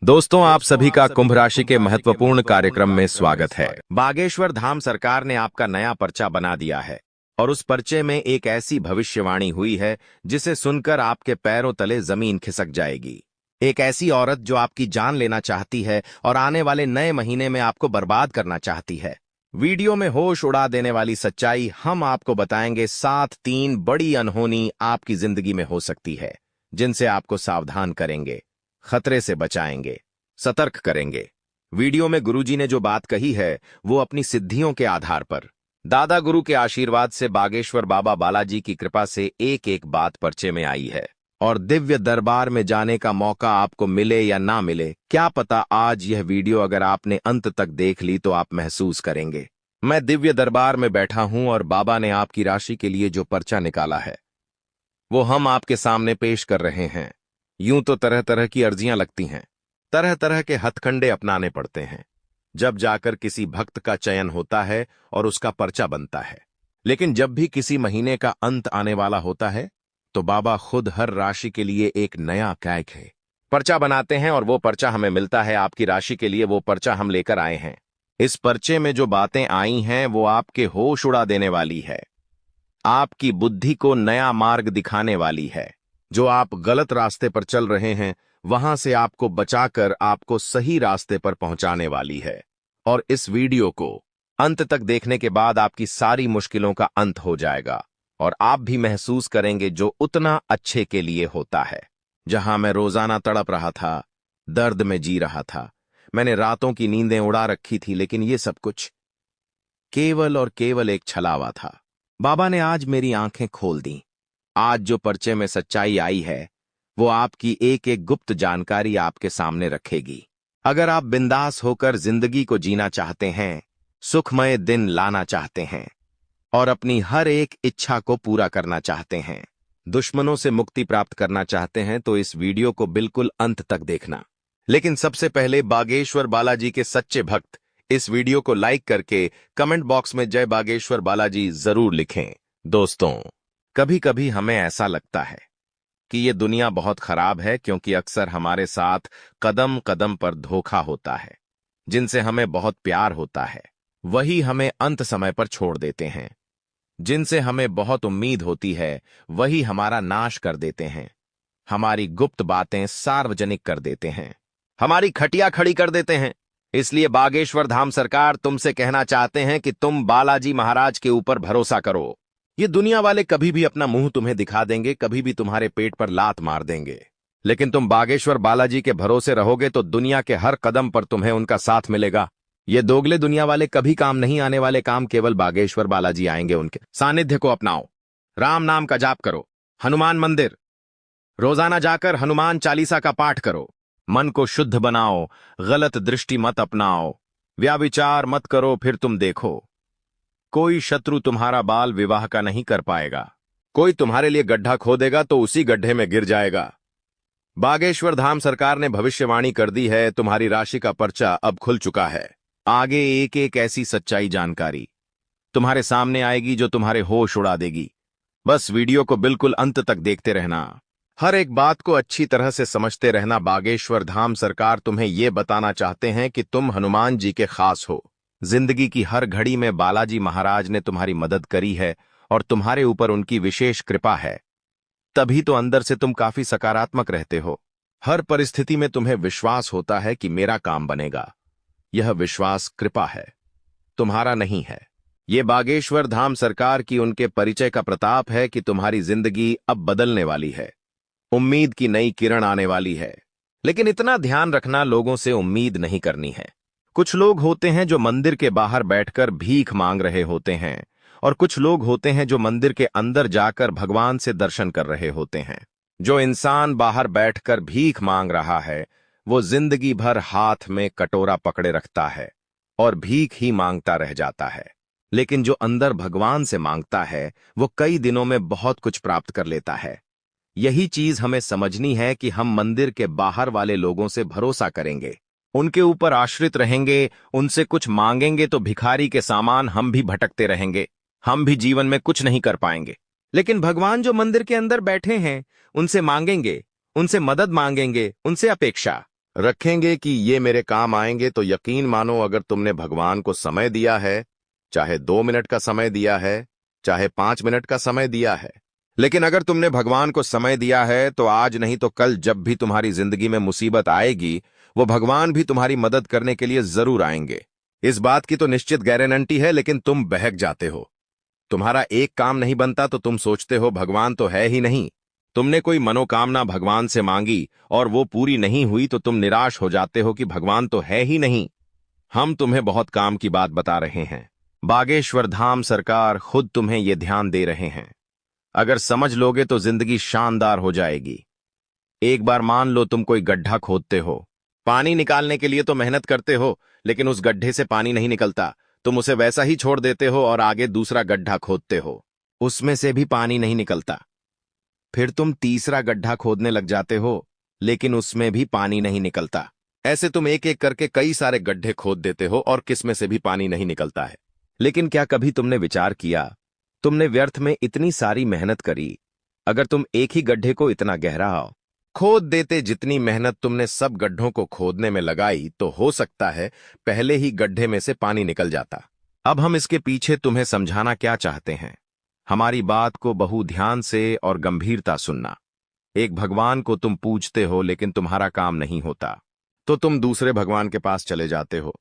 दोस्तों, आप सभी का कुंभ राशि के महत्वपूर्ण कार्यक्रम में स्वागत है। बागेश्वर धाम सरकार ने आपका नया पर्चा बना दिया है और उस पर्चे में एक ऐसी भविष्यवाणी हुई है जिसे सुनकर आपके पैरों तले जमीन खिसक जाएगी। एक ऐसी औरत जो आपकी जान लेना चाहती है और आने वाले नए महीने में आपको बर्बाद करना चाहती है। वीडियो में होश उड़ा देने वाली सच्चाई हम आपको बताएंगे। 3 बड़ी अनहोनी आपकी जिंदगी में हो सकती है जिनसे आपको सावधान करेंगे, खतरे से बचाएंगे, सतर्क करेंगे। वीडियो में गुरुजी ने जो बात कही है वो अपनी सिद्धियों के आधार पर, दादा गुरु के आशीर्वाद से, बागेश्वर बाबा बालाजी की कृपा से एक एक बात पर्चे में आई है। और दिव्य दरबार में जाने का मौका आपको मिले या ना मिले, क्या पता आज यह वीडियो अगर आपने अंत तक देख ली तो आप महसूस करेंगे। मैं दिव्य दरबार में बैठा हूं और बाबा ने आपकी राशि के लिए जो पर्चा निकाला है वो हम आपके सामने पेश कर रहे हैं। यूं तो तरह तरह की अर्जियां लगती हैं, तरह तरह के हथकंडे अपनाने पड़ते हैं, जब जाकर किसी भक्त का चयन होता है और उसका पर्चा बनता है। लेकिन जब भी किसी महीने का अंत आने वाला होता है तो बाबा खुद हर राशि के लिए एक नया कैक है पर्चा बनाते हैं और वो पर्चा हमें मिलता है। आपकी राशि के लिए वो पर्चा हम लेकर आए हैं। इस पर्चे में जो बातें आई हैं वो आपके होश उड़ा देने वाली है, आपकी बुद्धि को नया मार्ग दिखाने वाली है। जो आप गलत रास्ते पर चल रहे हैं वहां से आपको बचाकर आपको सही रास्ते पर पहुंचाने वाली है। और इस वीडियो को अंत तक देखने के बाद आपकी सारी मुश्किलों का अंत हो जाएगा और आप भी महसूस करेंगे जो उतना अच्छे के लिए होता है। जहां मैं रोजाना तड़प रहा था, दर्द में जी रहा था, मैंने रातों की नींदें उड़ा रखी थी, लेकिन ये सब कुछ केवल और केवल एक छलावा था। बाबा ने आज मेरी आंखें खोल दी। आज जो पर्चे में सच्चाई आई है वो आपकी एक एक गुप्त जानकारी आपके सामने रखेगी। अगर आप बिंदास होकर जिंदगी को जीना चाहते हैं, सुखमय दिन लाना चाहते हैं और अपनी हर एक इच्छा को पूरा करना चाहते हैं, दुश्मनों से मुक्ति प्राप्त करना चाहते हैं, तो इस वीडियो को बिल्कुल अंत तक देखना। लेकिन सबसे पहले बागेश्वर बालाजी के सच्चे भक्त इस वीडियो को लाइक करके कमेंट बॉक्स में जय बागेश्वर बालाजी जरूर लिखें। दोस्तों, कभी कभी हमें ऐसा लगता है कि ये दुनिया बहुत खराब है, क्योंकि अक्सर हमारे साथ कदम कदम पर धोखा होता है। जिनसे हमें बहुत प्यार होता है वही हमें अंत समय पर छोड़ देते हैं। जिनसे हमें बहुत उम्मीद होती है वही हमारा नाश कर देते हैं। हमारी गुप्त बातें सार्वजनिक कर देते हैं, हमारी खटिया खड़ी कर देते हैं। इसलिए बागेश्वर धाम सरकार तुमसे कहना चाहते हैं कि तुम बालाजी महाराज के ऊपर भरोसा करो। ये दुनिया वाले कभी भी अपना मुंह तुम्हें दिखा देंगे, कभी भी तुम्हारे पेट पर लात मार देंगे, लेकिन तुम बागेश्वर बालाजी के भरोसे रहोगे तो दुनिया के हर कदम पर तुम्हें उनका साथ मिलेगा। ये दोगले दुनिया वाले कभी काम नहीं आने वाले काम केवल बागेश्वर बालाजी आएंगे। उनके सानिध्य को अपनाओ, राम नाम का जाप करो, हनुमान मंदिर रोजाना जाकर हनुमान चालीसा का पाठ करो, मन को शुद्ध बनाओ, गलत दृष्टि मत अपनाओ, व्याविचार मत करो। फिर तुम देखो, कोई शत्रु तुम्हारा बाल विवाह का नहीं कर पाएगा। कोई तुम्हारे लिए गड्ढा खोदेगा तो उसी गड्ढे में गिर जाएगा। बागेश्वर धाम सरकार ने भविष्यवाणी कर दी है, तुम्हारी राशि का पर्चा अब खुल चुका है। आगे एक एक ऐसी सच्चाई जानकारी तुम्हारे सामने आएगी जो तुम्हारे होश उड़ा देगी। बस वीडियो को बिल्कुल अंत तक देखते रहना, हर एक बात को अच्छी तरह से समझते रहना। बागेश्वर धाम सरकार तुम्हें यह बताना चाहते हैं कि तुम हनुमान जी के खास हो। जिंदगी की हर घड़ी में बालाजी महाराज ने तुम्हारी मदद करी है और तुम्हारे ऊपर उनकी विशेष कृपा है। तभी तो अंदर से तुम काफी सकारात्मक रहते हो। हर परिस्थिति में तुम्हें विश्वास होता है कि मेरा काम बनेगा। यह विश्वास कृपा है, तुम्हारा नहीं है। ये बागेश्वर धाम सरकार की उनके परिचय का प्रताप है कि तुम्हारी जिंदगी अब बदलने वाली है। उम्मीद की नई किरण आने वाली है। लेकिन इतना ध्यान रखना, लोगों से उम्मीद नहीं करनी है। कुछ लोग होते हैं जो मंदिर के बाहर बैठकर भीख मांग रहे होते हैं और कुछ लोग होते हैं जो मंदिर के अंदर जाकर भगवान से दर्शन कर रहे होते हैं। जो इंसान बाहर बैठकर भीख मांग रहा है वो जिंदगी भर हाथ में कटोरा पकड़े रखता है और भीख ही मांगता रह जाता है। लेकिन जो अंदर भगवान से मांगता है वो कई दिनों में बहुत कुछ प्राप्त कर लेता है। यही चीज हमें समझनी है कि हम मंदिर के बाहर वाले लोगों से भरोसा करेंगे, उनके ऊपर आश्रित रहेंगे, उनसे कुछ मांगेंगे तो भिखारी के सामान हम भी भटकते रहेंगे, हम भी जीवन में कुछ नहीं कर पाएंगे। लेकिन भगवान जो मंदिर के अंदर बैठे हैं उनसे मांगेंगे, उनसे मदद मांगेंगे, उनसे अपेक्षा, रखेंगे कि ये मेरे काम आएंगे, तो यकीन मानो अगर तुमने भगवान को समय दिया है, चाहे 2 मिनट का समय दिया है, चाहे 5 मिनट का समय दिया है, लेकिन अगर तुमने भगवान को समय दिया है तो आज नहीं तो कल जब भी तुम्हारी जिंदगी में मुसीबत आएगी, वो भगवान भी तुम्हारी मदद करने के लिए जरूर आएंगे। इस बात की तो निश्चित गारंटी है, लेकिन तुम बहक जाते हो। तुम्हारा एक काम नहीं बनता तो तुम सोचते हो भगवान तो है ही नहीं। तुमने कोई मनोकामना भगवान से मांगी और वो पूरी नहीं हुई तो तुम निराश हो जाते हो कि भगवान तो है ही नहीं। हम तुम्हें बहुत काम की बात बता रहे हैं। बागेश्वर धाम सरकार खुद तुम्हें ये ध्यान दे रहे हैं। अगर समझ लोगे तो जिंदगी शानदार हो जाएगी। एक बार मान लो तुम कोई गड्ढा खोदते हो। पानी निकालने के लिए तो मेहनत करते हो, लेकिन उस गड्ढे से पानी नहीं निकलता। तुम उसे वैसा ही छोड़ देते हो और आगे दूसरा गड्ढा खोदते हो, उसमें से भी पानी नहीं निकलता। फिर तुम तीसरा गड्ढा खोदने लग जाते हो, लेकिन उसमें भी पानी नहीं निकलता। ऐसे तुम एक एक करके कई सारे गड्ढे खोद देते हो और किसमें से भी पानी नहीं निकलता है। लेकिन क्या कभी तुमने विचार किया, तुमने व्यर्थ में इतनी सारी मेहनत करी। अगर तुम एक ही गड्ढे को इतना गहरा खोद देते जितनी मेहनत तुमने सब गड्ढों को खोदने में लगाई, तो हो सकता है पहले ही गड्ढे में से पानी निकल जाता। अब हम इसके पीछे तुम्हें समझाना क्या चाहते हैं। हमारी बात को बहु ध्यान से और गंभीरता सुनना। एक भगवान को तुम पूजते हो, लेकिन तुम्हारा काम नहीं होता तो तुम दूसरे भगवान के पास चले जाते हो।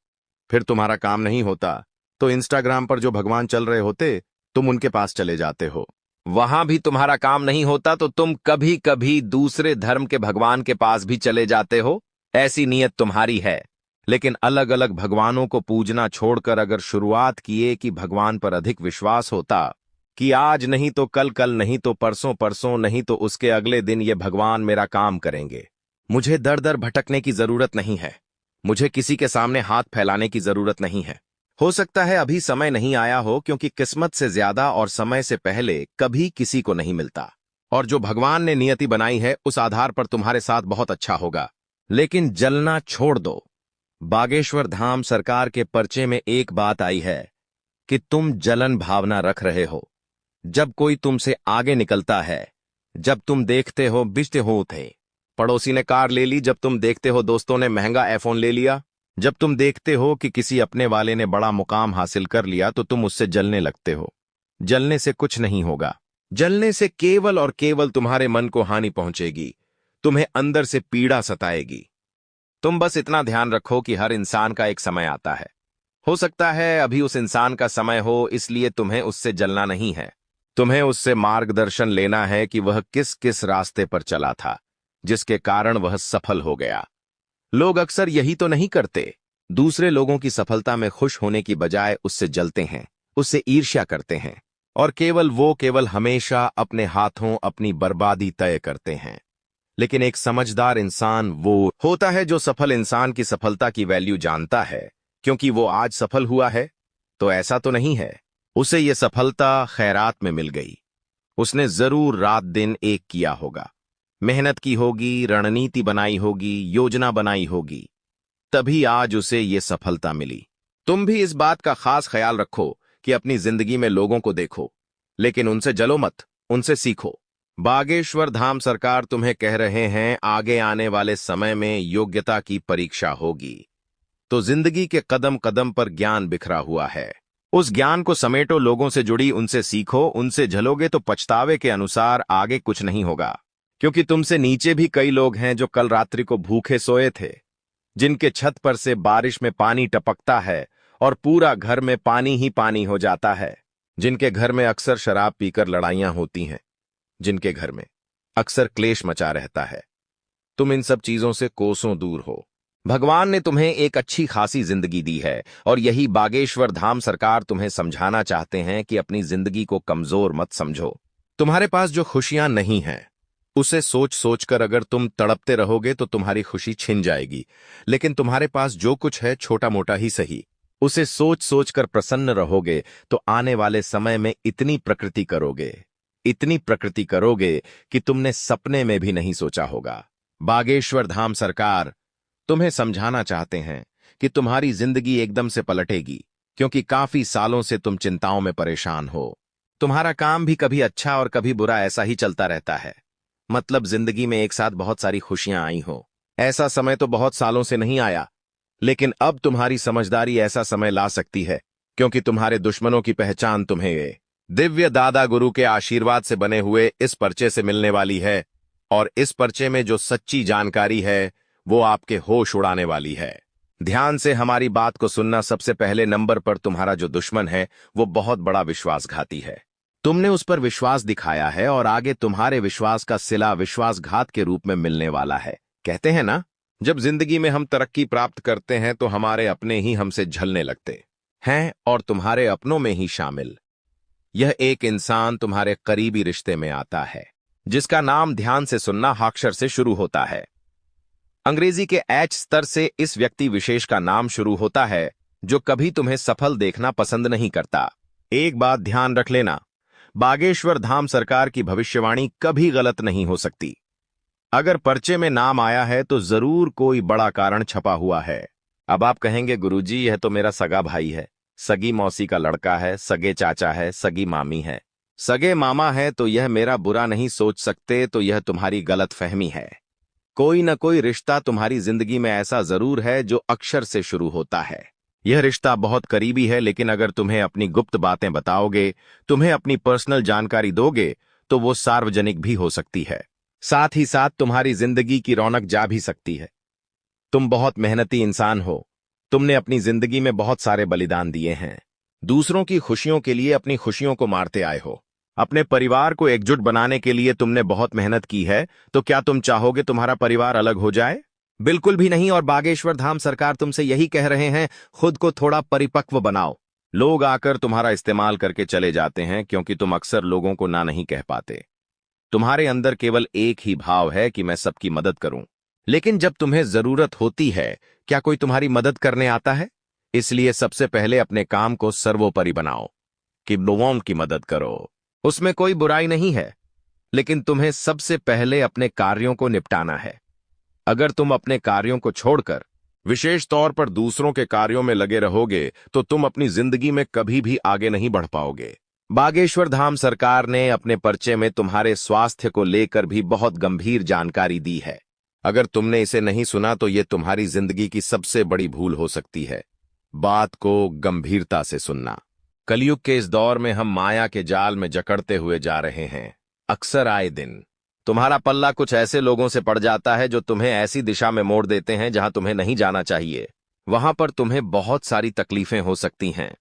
फिर तुम्हारा काम नहीं होता तो इंस्टाग्राम पर जो भगवान चल रहे होते, तुम उनके पास चले जाते हो। वहां भी तुम्हारा काम नहीं होता तो तुम कभी कभी दूसरे धर्म के भगवान के पास भी चले जाते हो। ऐसी नीयत तुम्हारी है, लेकिन अलग अलग भगवानों को पूजना छोड़कर अगर शुरुआत किए कि भगवान पर अधिक विश्वास होता कि आज नहीं तो कल, कल नहीं तो परसों, परसों नहीं तो उसके अगले दिन ये भगवान मेरा काम करेंगे। मुझे दर दर भटकने की जरूरत नहीं है, मुझे किसी के सामने हाथ फैलाने की जरूरत नहीं है। हो सकता है अभी समय नहीं आया हो, क्योंकि किस्मत से ज्यादा और समय से पहले कभी किसी को नहीं मिलता। और जो भगवान ने नियति बनाई है उस आधार पर तुम्हारे साथ बहुत अच्छा होगा। लेकिन जलना छोड़ दो। बागेश्वर धाम सरकार के पर्चे में एक बात आई है कि तुम जलन भावना रख रहे हो। जब कोई तुमसे आगे निकलता है, जब तुम देखते हो बिजते हो थे, पड़ोसी ने कार ले ली, जब तुम देखते हो दोस्तों ने महंगा आईफोन ले लिया, जब तुम देखते हो कि किसी अपने वाले ने बड़ा मुकाम हासिल कर लिया, तो तुम उससे जलने लगते हो। जलने से कुछ नहीं होगा। जलने से केवल और केवल तुम्हारे मन को हानि पहुंचेगी, तुम्हें अंदर से पीड़ा सताएगी। तुम बस इतना ध्यान रखो कि हर इंसान का एक समय आता है। हो सकता है अभी उस इंसान का समय हो, इसलिए तुम्हें उससे जलना नहीं है। तुम्हें उससे मार्गदर्शन लेना है कि वह किस किस रास्ते पर चला था, जिसके कारण वह सफल हो गया। लोग अक्सर यही तो नहीं करते। दूसरे लोगों की सफलता में खुश होने की बजाय उससे जलते हैं, उससे ईर्ष्या करते हैं, और केवल हमेशा अपने हाथों अपनी बर्बादी तय करते हैं। लेकिन एक समझदार इंसान वो होता है जो सफल इंसान की सफलता की वैल्यू जानता है, क्योंकि वो आज सफल हुआ है। तो ऐसा तो नहीं है उसे ये सफलता खैरात में मिल गई। उसने जरूर रात दिन एक किया होगा, मेहनत की होगी, रणनीति बनाई होगी, योजना बनाई होगी, तभी आज उसे ये सफलता मिली। तुम भी इस बात का खास ख्याल रखो कि अपनी जिंदगी में लोगों को देखो, लेकिन उनसे जलो मत, उनसे सीखो। बागेश्वर धाम सरकार तुम्हें कह रहे हैं, आगे आने वाले समय में योग्यता की परीक्षा होगी, तो जिंदगी के कदम कदम पर ज्ञान बिखरा हुआ है। उस ज्ञान को समेटो, लोगों से जुड़ी, उनसे सीखो। उनसे झलोगे तो पछतावे के अनुसार आगे कुछ नहीं होगा, क्योंकि तुमसे नीचे भी कई लोग हैं जो कल रात्रि को भूखे सोए थे, जिनके छत पर से बारिश में पानी टपकता है और पूरा घर में पानी ही पानी हो जाता है, जिनके घर में अक्सर शराब पीकर लड़ाइयां होती हैं, जिनके घर में अक्सर क्लेश मचा रहता है। तुम इन सब चीजों से कोसों दूर हो। भगवान ने तुम्हें एक अच्छी खासी जिंदगी दी है, और यही बागेश्वर धाम सरकार तुम्हें समझाना चाहते हैं कि अपनी जिंदगी को कमजोर मत समझो। तुम्हारे पास जो खुशियां नहीं हैं, उसे सोच सोचकर अगर तुम तड़पते रहोगे तो तुम्हारी खुशी छिन जाएगी। लेकिन तुम्हारे पास जो कुछ है, छोटा मोटा ही सही, उसे सोच सोचकर प्रसन्न रहोगे तो आने वाले समय में इतनी प्रकृति करोगे कि तुमने सपने में भी नहीं सोचा होगा। बागेश्वर धाम सरकार तुम्हें समझाना चाहते हैं कि तुम्हारी जिंदगी एकदम से पलटेगी, क्योंकि काफी सालों से तुम चिंताओं में परेशान हो। तुम्हारा काम भी कभी अच्छा और कभी बुरा ऐसा ही चलता रहता है। मतलब जिंदगी में एक साथ बहुत सारी खुशियां आई हो, ऐसा समय तो बहुत सालों से नहीं आया, लेकिन अब तुम्हारी समझदारी ऐसा समय ला सकती है, क्योंकि तुम्हारे दुश्मनों की पहचान तुम्हें दिव्य दादा गुरु के आशीर्वाद से बने हुए इस पर्चे से मिलने वाली है। और इस पर्चे में जो सच्ची जानकारी है वो आपके होश उड़ाने वाली है। ध्यान से हमारी बात को सुनना। सबसे पहले नंबर पर तुम्हारा जो दुश्मन है वो बहुत बड़ा विश्वासघाती है। तुमने उस पर विश्वास दिखाया है और आगे तुम्हारे विश्वास का सिला विश्वासघात के रूप में मिलने वाला है। कहते हैं ना, जब जिंदगी में हम तरक्की प्राप्त करते हैं तो हमारे अपने ही हमसे झलने लगते हैं, और तुम्हारे अपनों में ही शामिल यह एक इंसान तुम्हारे करीबी रिश्ते में आता है, जिसका नाम ध्यान से सुनना हाक्षर से शुरू होता है। अंग्रेजी के एच स्तर से इस व्यक्ति विशेष का नाम शुरू होता है, जो कभी तुम्हें सफल देखना पसंद नहीं करता। एक बात ध्यान रख लेना, बागेश्वर धाम सरकार की भविष्यवाणी कभी गलत नहीं हो सकती। अगर पर्चे में नाम आया है तो जरूर कोई बड़ा कारण छपा हुआ है। अब आप कहेंगे, गुरुजी यह तो मेरा सगा भाई है, सगी मौसी का लड़का है, सगे चाचा है, सगी मामी है, सगे मामा है, तो यह मेरा बुरा नहीं सोच सकते, तो यह तुम्हारी गलतफहमी है। कोई न कोई रिश्ता तुम्हारी जिंदगी में ऐसा जरूर है जो अक्षर से शुरू होता है। यह रिश्ता बहुत करीबी है, लेकिन अगर तुम्हें अपनी गुप्त बातें बताओगे, तुम्हें अपनी पर्सनल जानकारी दोगे, तो वो सार्वजनिक भी हो सकती है। साथ ही साथ तुम्हारी जिंदगी की रौनक जा भी सकती है। तुम बहुत मेहनती इंसान हो। तुमने अपनी जिंदगी में बहुत सारे बलिदान दिए हैं। दूसरों की खुशियों के लिए अपनी खुशियों को मारते आए हो। अपने परिवार को एकजुट बनाने के लिए तुमने बहुत मेहनत की है, तो क्या तुम चाहोगे तुम्हारा परिवार अलग हो जाए? बिल्कुल भी नहीं। और बागेश्वर धाम सरकार तुमसे यही कह रहे हैं, खुद को थोड़ा परिपक्व बनाओ। लोग आकर तुम्हारा इस्तेमाल करके चले जाते हैं, क्योंकि तुम अक्सर लोगों को ना नहीं कह पाते। तुम्हारे अंदर केवल एक ही भाव है कि मैं सबकी मदद करूं, लेकिन जब तुम्हें जरूरत होती है, क्या कोई तुम्हारी मदद करने आता है? इसलिए सबसे पहले अपने काम को सर्वोपरि बनाओ कि लोगों की मदद करो। उसमें कोई बुराई नहीं है, लेकिन तुम्हें सबसे पहले अपने कार्यों को निपटाना है। अगर तुम अपने कार्यों को छोड़कर विशेष तौर पर दूसरों के कार्यों में लगे रहोगे, तो तुम अपनी जिंदगी में कभी भी आगे नहीं बढ़ पाओगे। बागेश्वर धाम सरकार ने अपने पर्चे में तुम्हारे स्वास्थ्य को लेकर भी बहुत गंभीर जानकारी दी है। अगर तुमने इसे नहीं सुना तो यह तुम्हारी जिंदगी की सबसे बड़ी भूल हो सकती है। बात को गंभीरता से सुनना। कलयुग के इस दौर में हम माया के जाल में जकड़ते हुए जा रहे हैं। अक्सर आए दिन तुम्हारा पल्ला कुछ ऐसे लोगों से पड़ जाता है जो तुम्हें ऐसी दिशा में मोड़ देते हैं जहां तुम्हें नहीं जाना चाहिए। वहां पर तुम्हें बहुत सारी तकलीफें हो सकती हैं।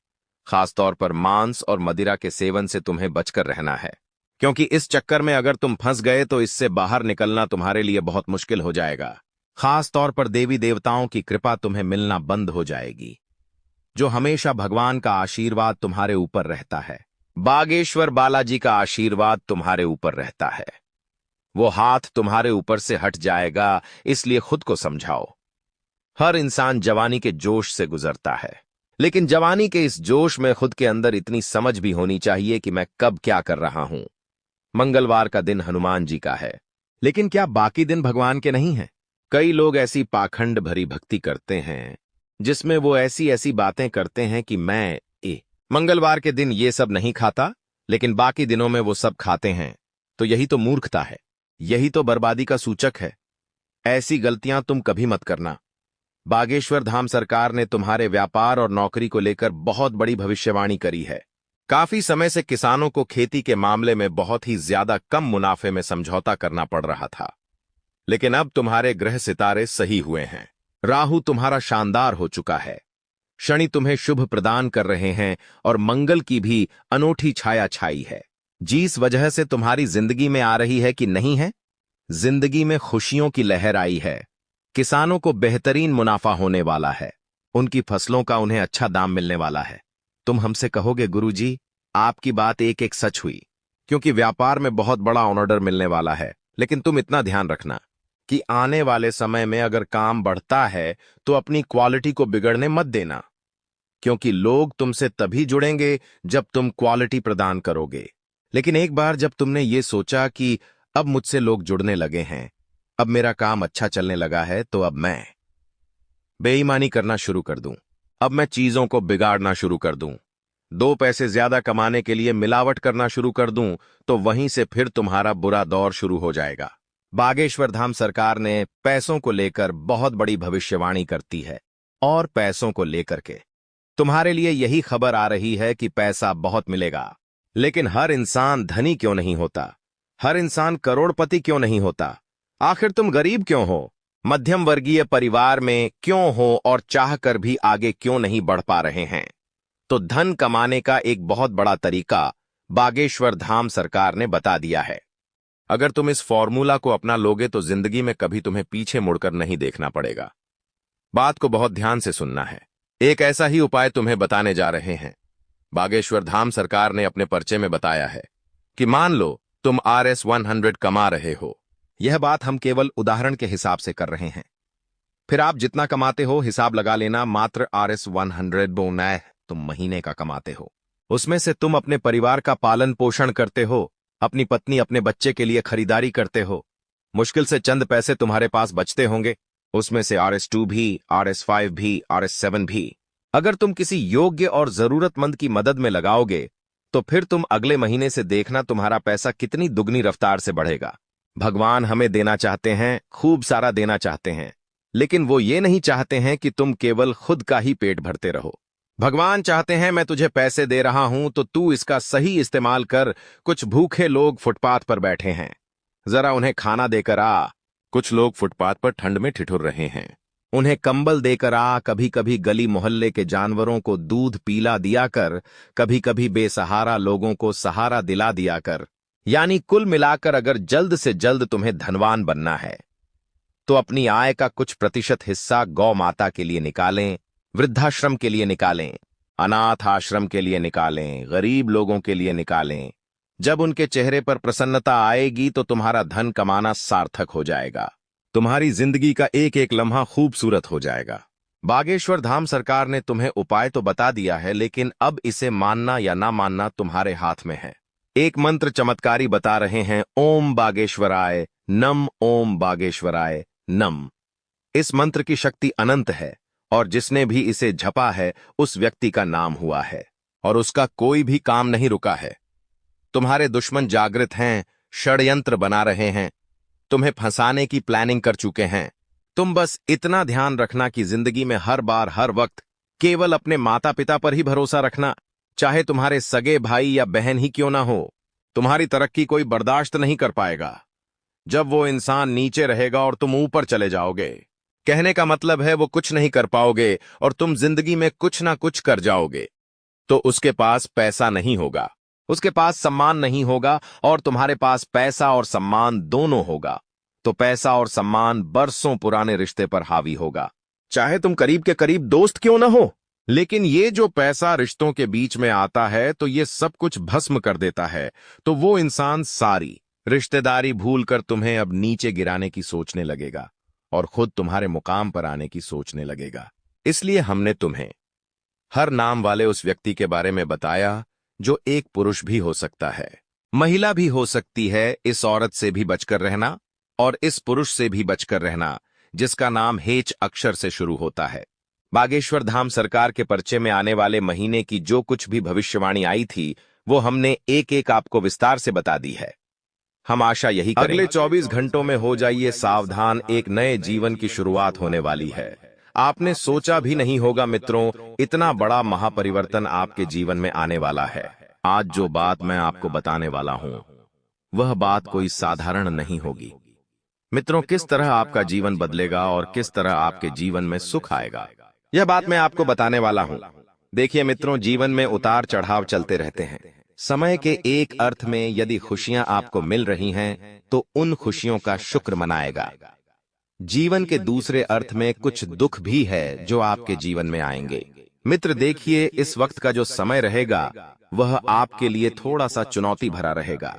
खासतौर पर मांस और मदिरा के सेवन से तुम्हें बचकर रहना है, क्योंकि इस चक्कर में अगर तुम फंस गए तो इससे बाहर निकलना तुम्हारे लिए बहुत मुश्किल हो जाएगा। खासतौर पर देवी देवताओं की कृपा तुम्हें मिलना बंद हो जाएगी, जो हमेशा भगवान का आशीर्वाद तुम्हारे ऊपर रहता है। बागेश्वर बालाजी का आशीर्वाद तुम्हारे ऊपर रहता है। वो हाथ तुम्हारे ऊपर से हट जाएगा, इसलिए खुद को समझाओ। हर इंसान जवानी के जोश से गुजरता है, लेकिन जवानी के इस जोश में खुद के अंदर इतनी समझ भी होनी चाहिए कि मैं कब क्या कर रहा हूं। मंगलवार का दिन हनुमान जी का है, लेकिन क्या बाकी दिन भगवान के नहीं हैं? कई लोग ऐसी पाखंड भरी भक्ति करते हैं जिसमें वो ऐसी ऐसी बातें करते हैं कि मैं मंगलवार के दिन ये सब नहीं खाता, लेकिन बाकी दिनों में वो सब खाते हैं। तो यही तो मूर्खता है, यही तो बर्बादी का सूचक है। ऐसी गलतियां तुम कभी मत करना। बागेश्वर धाम सरकार ने तुम्हारे व्यापार और नौकरी को लेकर बहुत बड़ी भविष्यवाणी करी है। काफी समय से किसानों को खेती के मामले में बहुत ही ज्यादा कम मुनाफे में समझौता करना पड़ रहा था, लेकिन अब तुम्हारे ग्रह सितारे सही हुए हैं। राहु तुम्हारा शानदार हो चुका है, शनि तुम्हें शुभ प्रदान कर रहे हैं और मंगल की भी अनोखी छाया छाई है। जिस वजह से तुम्हारी जिंदगी में आ रही है कि नहीं है, जिंदगी में खुशियों की लहर आई है। किसानों को बेहतरीन मुनाफा होने वाला है, उनकी फसलों का उन्हें अच्छा दाम मिलने वाला है। तुम हमसे कहोगे, गुरुजी आपकी बात एक एक सच हुई, क्योंकि व्यापार में बहुत बड़ा ऑर्डर मिलने वाला है। लेकिन तुम इतना ध्यान रखना कि आने वाले समय में अगर काम बढ़ता है तो अपनी क्वालिटी को बिगड़ने मत देना, क्योंकि लोग तुमसे तभी जुड़ेंगे जब तुम क्वालिटी प्रदान करोगे। लेकिन एक बार जब तुमने ये सोचा कि अब मुझसे लोग जुड़ने लगे हैं, अब मेरा काम अच्छा चलने लगा है, तो अब मैं बेईमानी करना शुरू कर दूं, अब मैं चीजों को बिगाड़ना शुरू कर दूं, 2 पैसे ज्यादा कमाने के लिए मिलावट करना शुरू कर दूं, तो वहीं से फिर तुम्हारा बुरा दौर शुरू हो जाएगा। बागेश्वर धाम सरकार ने पैसों को लेकर बहुत बड़ी भविष्यवाणी करती है और पैसों को लेकर के तुम्हारे लिए यही खबर आ रही है कि पैसा बहुत मिलेगा। लेकिन हर इंसान धनी क्यों नहीं होता? हर इंसान करोड़पति क्यों नहीं होता? आखिर तुम गरीब क्यों हो? मध्यम वर्गीय परिवार में क्यों हो और चाहकर भी आगे क्यों नहीं बढ़ पा रहे हैं? तो धन कमाने का एक बहुत बड़ा तरीका बागेश्वर धाम सरकार ने बता दिया है। अगर तुम इस फॉर्मूला को अपना लोगे तो जिंदगी में कभी तुम्हें पीछे मुड़कर नहीं देखना पड़ेगा। बात को बहुत ध्यान से सुनना है। एक ऐसा ही उपाय तुम्हें बताने जा रहे हैं। बागेश्वर धाम सरकार ने अपने पर्चे में बताया है कि मान लो तुम RS-100 कमा रहे हो। यह बात हम केवल उदाहरण के हिसाब से कर रहे हैं। फिर आप जितना कमाते हो हिसाब लगा लेना। मात्र RS-100 बोना तुम महीने का कमाते हो। उसमें से तुम अपने परिवार का पालन पोषण करते हो, अपनी पत्नी अपने बच्चे के लिए खरीदारी करते हो। मुश्किल से चंद पैसे तुम्हारे पास बचते होंगे। उसमें से RS-2 भी, RS-5 भी, RS-7 भी। अगर तुम किसी योग्य और जरूरतमंद की मदद में लगाओगे तो फिर तुम अगले महीने से देखना तुम्हारा पैसा कितनी दुगनी रफ्तार से बढ़ेगा। भगवान हमें देना चाहते हैं, खूब सारा देना चाहते हैं, लेकिन वो ये नहीं चाहते हैं कि तुम केवल खुद का ही पेट भरते रहो। भगवान चाहते हैं मैं तुझे पैसे दे रहा हूं तो तू इसका सही इस्तेमाल कर। कुछ भूखे लोग फुटपाथ पर बैठे हैं, जरा उन्हें खाना देकर आ। कुछ लोग फुटपाथ पर ठंड में ठिठुर रहे हैं, उन्हें कंबल देकर आ। कभी कभी गली मोहल्ले के जानवरों को दूध पीला दिया कर, कभी कभी बेसहारा लोगों को सहारा दिला दिया कर। यानी कुल मिलाकर अगर जल्द से जल्द तुम्हें धनवान बनना है तो अपनी आय का कुछ प्रतिशत हिस्सा गौ माता के लिए निकालें, वृद्धाश्रम के लिए निकालें, अनाथ आश्रम के लिए निकालें, गरीब लोगों के लिए निकालें। जब उनके चेहरे पर प्रसन्नता आएगी तो तुम्हारा धन कमाना सार्थक हो जाएगा। तुम्हारी जिंदगी का एक एक लम्हा खूबसूरत हो जाएगा। बागेश्वर धाम सरकार ने तुम्हें उपाय तो बता दिया है, लेकिन अब इसे मानना या ना मानना तुम्हारे हाथ में है। एक मंत्र चमत्कारी बता रहे हैं, ओम बागेश्वराय नम, ओम बागेश्वराय नम। इस मंत्र की शक्ति अनंत है और जिसने भी इसे झपा है उस व्यक्ति का नाम हुआ है और उसका कोई भी काम नहीं रुका है। तुम्हारे दुश्मन जागृत हैं, षड्यंत्र बना रहे हैं, तुम्हें फंसाने की प्लानिंग कर चुके हैं। तुम बस इतना ध्यान रखना कि जिंदगी में हर बार हर वक्त केवल अपने माता पिता पर ही भरोसा रखना, चाहे तुम्हारे सगे भाई या बहन ही क्यों ना हो। तुम्हारी तरक्की कोई बर्दाश्त नहीं कर पाएगा जब वो इंसान नीचे रहेगा और तुम ऊपर चले जाओगे। कहने का मतलब है वो कुछ नहीं कर पाओगे और तुम जिंदगी में कुछ ना कुछ कर जाओगे। तो उसके पास पैसा नहीं होगा, उसके पास सम्मान नहीं होगा और तुम्हारे पास पैसा और सम्मान दोनों होगा। तो पैसा और सम्मान बरसों पुराने रिश्ते पर हावी होगा, चाहे तुम करीब के करीब दोस्त क्यों ना हो। लेकिन ये जो पैसा रिश्तों के बीच में आता है तो ये सब कुछ भस्म कर देता है। तो वो इंसान सारी रिश्तेदारी भूलकर तुम्हें अब नीचे गिराने की सोचने लगेगा और खुद तुम्हारे मुकाम पर आने की सोचने लगेगा। इसलिए हमने तुम्हें हर नाम वाले उस व्यक्ति के बारे में बताया जो एक पुरुष भी हो सकता है, महिला भी हो सकती है। इस औरत से भी बचकर रहना और इस पुरुष से भी बचकर रहना जिसका नाम हेच अक्षर से शुरू होता है। बागेश्वर धाम सरकार के पर्चे में आने वाले महीने की जो कुछ भी भविष्यवाणी आई थी वो हमने एक एक आपको विस्तार से बता दी है। हम आशा यही करें अगले 24 घंटों में हो जाइए सावधान, एक नए जीवन की शुरुआत होने वाली है। आपने सोचा भी नहीं होगा मित्रों, इतना बड़ा महापरिवर्तन आपके जीवन में आने वाला है। आज जो बात मैं आपको बताने वाला हूं वह बात कोई साधारण नहीं होगी। मित्रों, किस तरह आपका जीवन बदलेगा और किस तरह आपके जीवन में सुख आएगा, यह बात मैं आपको बताने वाला हूं। देखिए मित्रों, जीवन में उतार चढ़ाव चलते रहते हैं। समय के एक अर्थ में यदि खुशियां आपको मिल रही हैं तो उन खुशियों का शुक्र मनाएगा। जीवन के दूसरे अर्थ में कुछ दुख भी है जो आपके जीवन में आएंगे। मित्र देखिए, इस वक्त का जो समय रहेगा वह आपके लिए थोड़ा सा चुनौती भरा रहेगा।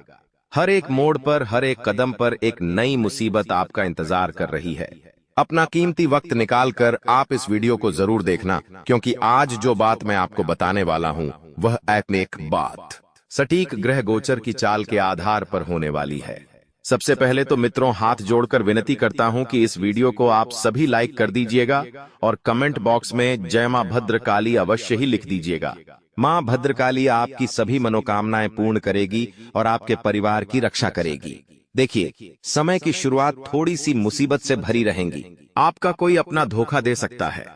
हर एक मोड़ पर, हर एक कदम पर एक नई मुसीबत आपका इंतजार कर रही है। अपना कीमती वक्त निकालकर आप इस वीडियो को जरूर देखना, क्योंकि आज जो बात मैं आपको बताने वाला हूं वह एक बात सटीक ग्रह गोचर की चाल के आधार पर होने वाली है। सबसे पहले तो मित्रों, हाथ जोड़कर विनती करता हूं कि इस वीडियो को आप सभी लाइक कर दीजिएगा और कमेंट बॉक्स में जय मां भद्रकाली अवश्य ही लिख दीजिएगा। मां भद्रकाली आपकी सभी मनोकामनाएं पूर्ण करेगी और आपके परिवार की रक्षा करेगी। देखिए, समय की शुरुआत थोड़ी सी मुसीबत से भरी रहेंगी। आपका कोई अपना धोखा दे सकता है।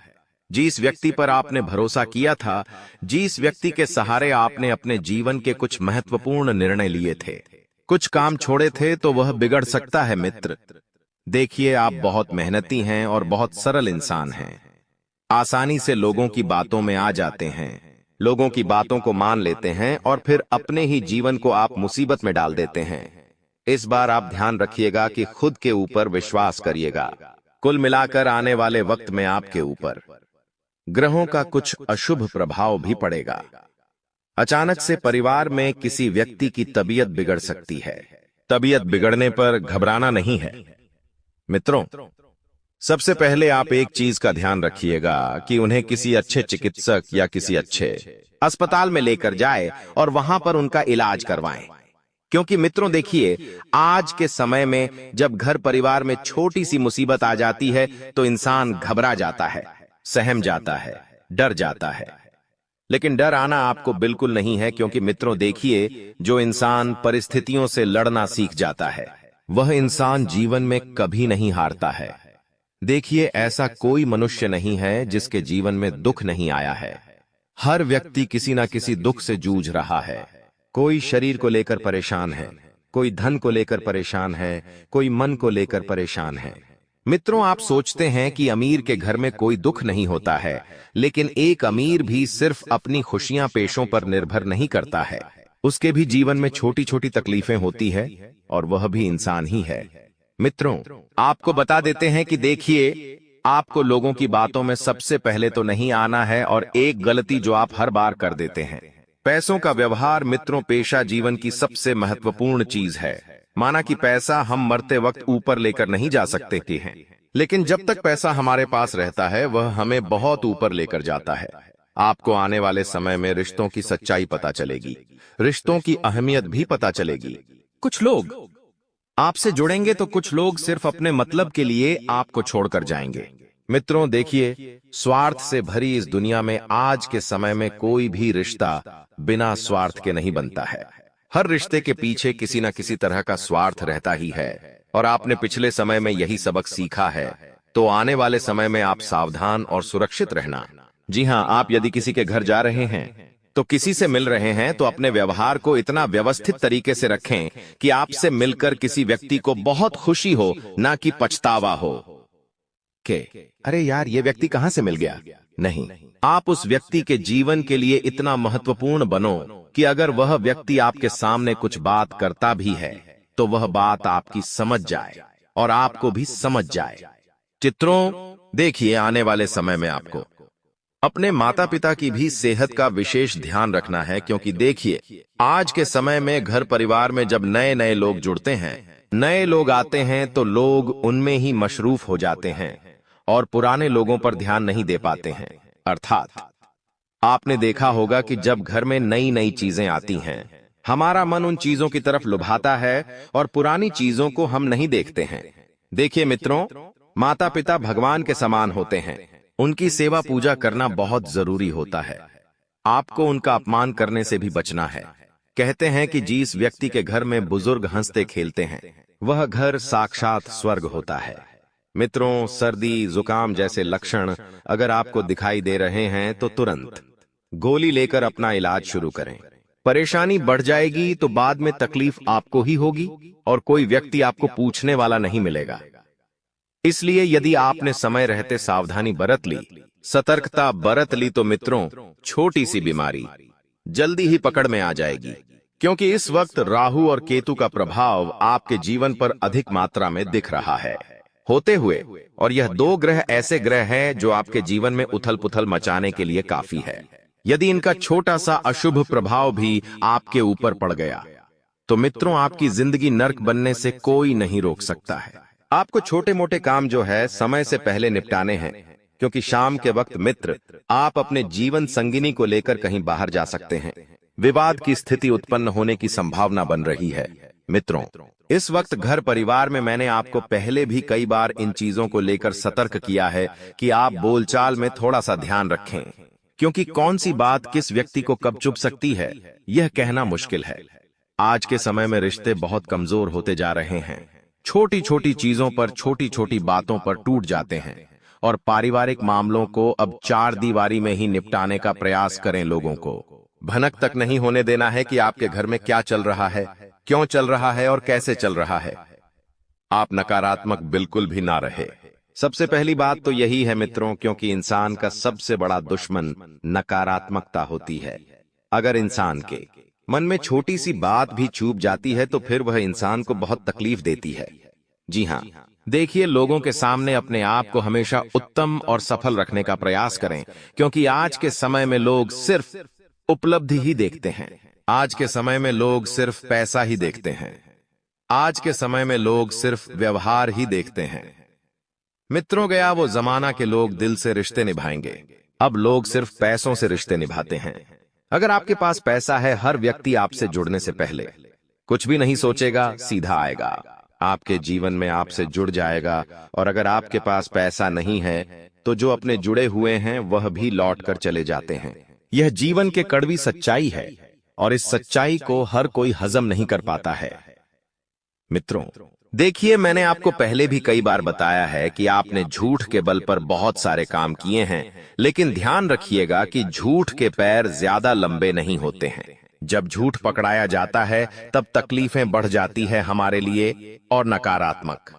जिस व्यक्ति पर आपने भरोसा किया था, जिस व्यक्ति के सहारे आपने अपने जीवन के कुछ महत्वपूर्ण निर्णय लिए थे, कुछ काम छोड़े थे, तो वह बिगड़ सकता है मित्र। देखिए, आप बहुत मेहनती हैं और बहुत सरल इंसान हैं। आसानी से लोगों की बातों में आ जाते हैं, लोगों की बातों को मान लेते हैं और फिर अपने ही जीवन को आप मुसीबत में डाल देते हैं। इस बार आप ध्यान रखिएगा कि खुद के ऊपर विश्वास करिएगा। कुल मिलाकर आने वाले वक्त में आपके ऊपर ग्रहों का कुछ अशुभ प्रभाव भी पड़ेगा। अचानक से परिवार में किसी व्यक्ति की तबीयत बिगड़ सकती है। तबीयत बिगड़ने पर घबराना नहीं है मित्रों। सबसे पहले आप एक चीज का ध्यान रखिएगा कि उन्हें किसी अच्छे चिकित्सक या किसी अच्छे अस्पताल में लेकर जाए और वहां पर उनका इलाज करवाएं। क्योंकि मित्रों देखिए, आज के समय में जब घर परिवार में छोटी सी मुसीबत आ जाती है तो इंसान घबरा जाता है, सहम जाता है, डर जाता है। लेकिन डर आना आपको बिल्कुल नहीं है, क्योंकि मित्रों देखिए, जो इंसान परिस्थितियों से लड़ना सीख जाता है वह इंसान जीवन में कभी नहीं हारता है। देखिए, ऐसा कोई मनुष्य नहीं है जिसके जीवन में दुख नहीं आया है। हर व्यक्ति किसी ना किसी दुख से जूझ रहा है। कोई शरीर को लेकर परेशान है, कोई धन को लेकर परेशान है, कोई मन को लेकर परेशान है। मित्रों, आप सोचते हैं कि अमीर के घर में कोई दुख नहीं होता है, लेकिन एक अमीर भी सिर्फ अपनी खुशियां पेशों पर निर्भर नहीं करता है। उसके भी जीवन में छोटी छोटी तकलीफें होती है और वह भी इंसान ही है। मित्रों, आपको बता देते हैं कि देखिए, आपको लोगों की बातों में सबसे पहले तो नहीं आना है। और एक गलती जो आप हर बार कर देते हैं, पैसों का व्यवहार। मित्रों, पेशा जीवन की सबसे महत्वपूर्ण चीज है। माना कि पैसा हम मरते वक्त ऊपर लेकर नहीं जा सकते हैं, लेकिन जब तक पैसा हमारे पास रहता है वह हमें बहुत ऊपर लेकर जाता है। आपको आने वाले समय में रिश्तों की सच्चाई पता चलेगी, रिश्तों की अहमियत भी पता चलेगी। कुछ लोग आपसे जुड़ेंगे तो कुछ लोग सिर्फ अपने मतलब के लिए आपको छोड़कर जाएंगे। मित्रों देखिए, स्वार्थ से भरी इस दुनिया में आज के समय में कोई भी रिश्ता बिना स्वार्थ के नहीं बनता है। हर रिश्ते के पीछे किसी न किसी तरह का स्वार्थ रहता ही है, और आपने पिछले समय में यही सबक सीखा है। तो आने वाले समय में आप सावधान और सुरक्षित रहना। जी हाँ, आप यदि किसी के घर जा रहे हैं तो किसी से मिल रहे हैं तो अपने व्यवहार को इतना व्यवस्थित तरीके से रखें कि आपसे मिलकर किसी व्यक्ति को बहुत खुशी हो, ना कि पछतावा हो के अरे यार, ये व्यक्ति कहां से मिल गया। नहीं, आप उस व्यक्ति के जीवन के लिए इतना महत्वपूर्ण बनो कि अगर वह व्यक्ति आपके सामने कुछ बात करता भी है तो वह बात आपकी समझ जाए और आपको भी समझ जाए। चित्रों देखिए, आने वाले समय में आपको अपने माता पिता की भी सेहत का विशेष ध्यान रखना है। क्योंकि देखिए, आज के समय में घर परिवार में जब नए नए लोग जुड़ते हैं, नए लोग आते हैं तो लोग उनमें ही मशरूफ हो जाते हैं और पुराने लोगों पर ध्यान नहीं दे पाते हैं। अर्थात आपने देखा होगा कि जब घर में नई नई चीजें आती हैं, हमारा मन उन चीजों की तरफ लुभाता है और पुरानी चीजों को हम नहीं देखते हैं। देखिए मित्रों, माता पिता भगवान के समान होते हैं। उनकी सेवा पूजा करना बहुत जरूरी होता है। आपको उनका अपमान करने से भी बचना है। कहते हैं कि जिस व्यक्ति के घर में बुजुर्ग हंसते खेलते हैं वह घर साक्षात स्वर्ग होता है। मित्रों, सर्दी जुकाम जैसे लक्षण अगर आपको दिखाई दे रहे हैं तो तुरंत गोली लेकर अपना इलाज शुरू करें। परेशानी बढ़ जाएगी तो बाद में तकलीफ आपको ही होगी और कोई व्यक्ति आपको पूछने वाला नहीं मिलेगा। इसलिए यदि आपने समय रहते सावधानी बरत ली, सतर्कता बरत ली, तो मित्रों छोटी सी बीमारी जल्दी ही पकड़ में आ जाएगी। क्योंकि इस वक्त राहु और केतु का प्रभाव आपके जीवन पर अधिक मात्रा में दिख रहा है होते हुए, और यह दो ग्रह ऐसे ग्रह हैं जो आपके जीवन में उथल पुथल मचाने के लिए काफी है। यदि इनका छोटा सा अशुभ प्रभाव भी आपके ऊपर पड़ गया तो मित्रों आपकी जिंदगी नर्क बनने से कोई नहीं रोक सकता है। आपको छोटे मोटे काम जो है समय से पहले निपटाने हैं, क्योंकि शाम के वक्त मित्र आप अपने जीवन संगिनी को लेकर कहीं बाहर जा सकते हैं। विवाद की स्थिति उत्पन्न होने की संभावना बन रही है। मित्रों, इस वक्त घर परिवार में मैंने आपको पहले भी कई बार इन चीजों को लेकर सतर्क किया है कि आप बोलचाल में थोड़ा सा ध्यान रखें, क्योंकि कौन सी बात किस व्यक्ति को कब चुभ सकती है यह कहना मुश्किल है। आज के समय में रिश्ते बहुत कमजोर होते जा रहे हैं। छोटी छोटी चीजों पर, छोटी छोटी बातों पर टूट जाते हैं और पारिवारिक मामलों को अब चार दीवारी में ही निपटाने का प्रयास करें। लोगों को भनक तक नहीं होने देना है कि आपके घर में क्या चल रहा है, क्यों चल रहा है और कैसे चल रहा है। आप नकारात्मक बिल्कुल भी ना रहे। सबसे पहली बात तो यही है मित्रों, क्योंकि इंसान का सबसे बड़ा दुश्मन नकारात्मकता होती है। अगर इंसान के मन में छोटी सी बात भी चूक जाती है तो फिर वह इंसान को बहुत तकलीफ देती है। जी हाँ, देखिए, लोगों के सामने अपने आप को हमेशा उत्तम और सफल रखने का प्रयास करें, क्योंकि आज के समय में लोग सिर्फ उपलब्धि ही देखते हैं। आज के समय में लोग सिर्फ पैसा ही देखते हैं। आज के समय में लोग सिर्फ व्यवहार ही देखते हैं। मित्रों, गया वो जमाना के लोग दिल से रिश्ते निभाएंगे। अब लोग सिर्फ पैसों से रिश्ते निभाते हैं। अगर आपके पास पैसा है, हर व्यक्ति आपसे जुड़ने से पहले कुछ भी नहीं सोचेगा, सीधा आएगा, आपके जीवन में आपसे जुड़ जाएगा। और अगर आपके पास पैसा नहीं है तो जो अपने जुड़े हुए हैं वह भी लौट कर चले जाते हैं। यह जीवन के कड़वी सच्चाई है और इस सच्चाई को हर कोई हजम नहीं कर पाता है। मित्रों, देखिए, मैंने आपको पहले भी कई बार बताया है कि आपने झूठ के बल पर बहुत सारे काम किए हैं, लेकिन ध्यान रखिएगा कि झूठ के पैर ज्यादा लंबे नहीं होते हैं। जब झूठ पकड़ाया जाता है तब तकलीफें बढ़ जाती है हमारे लिए, और नकारात्मक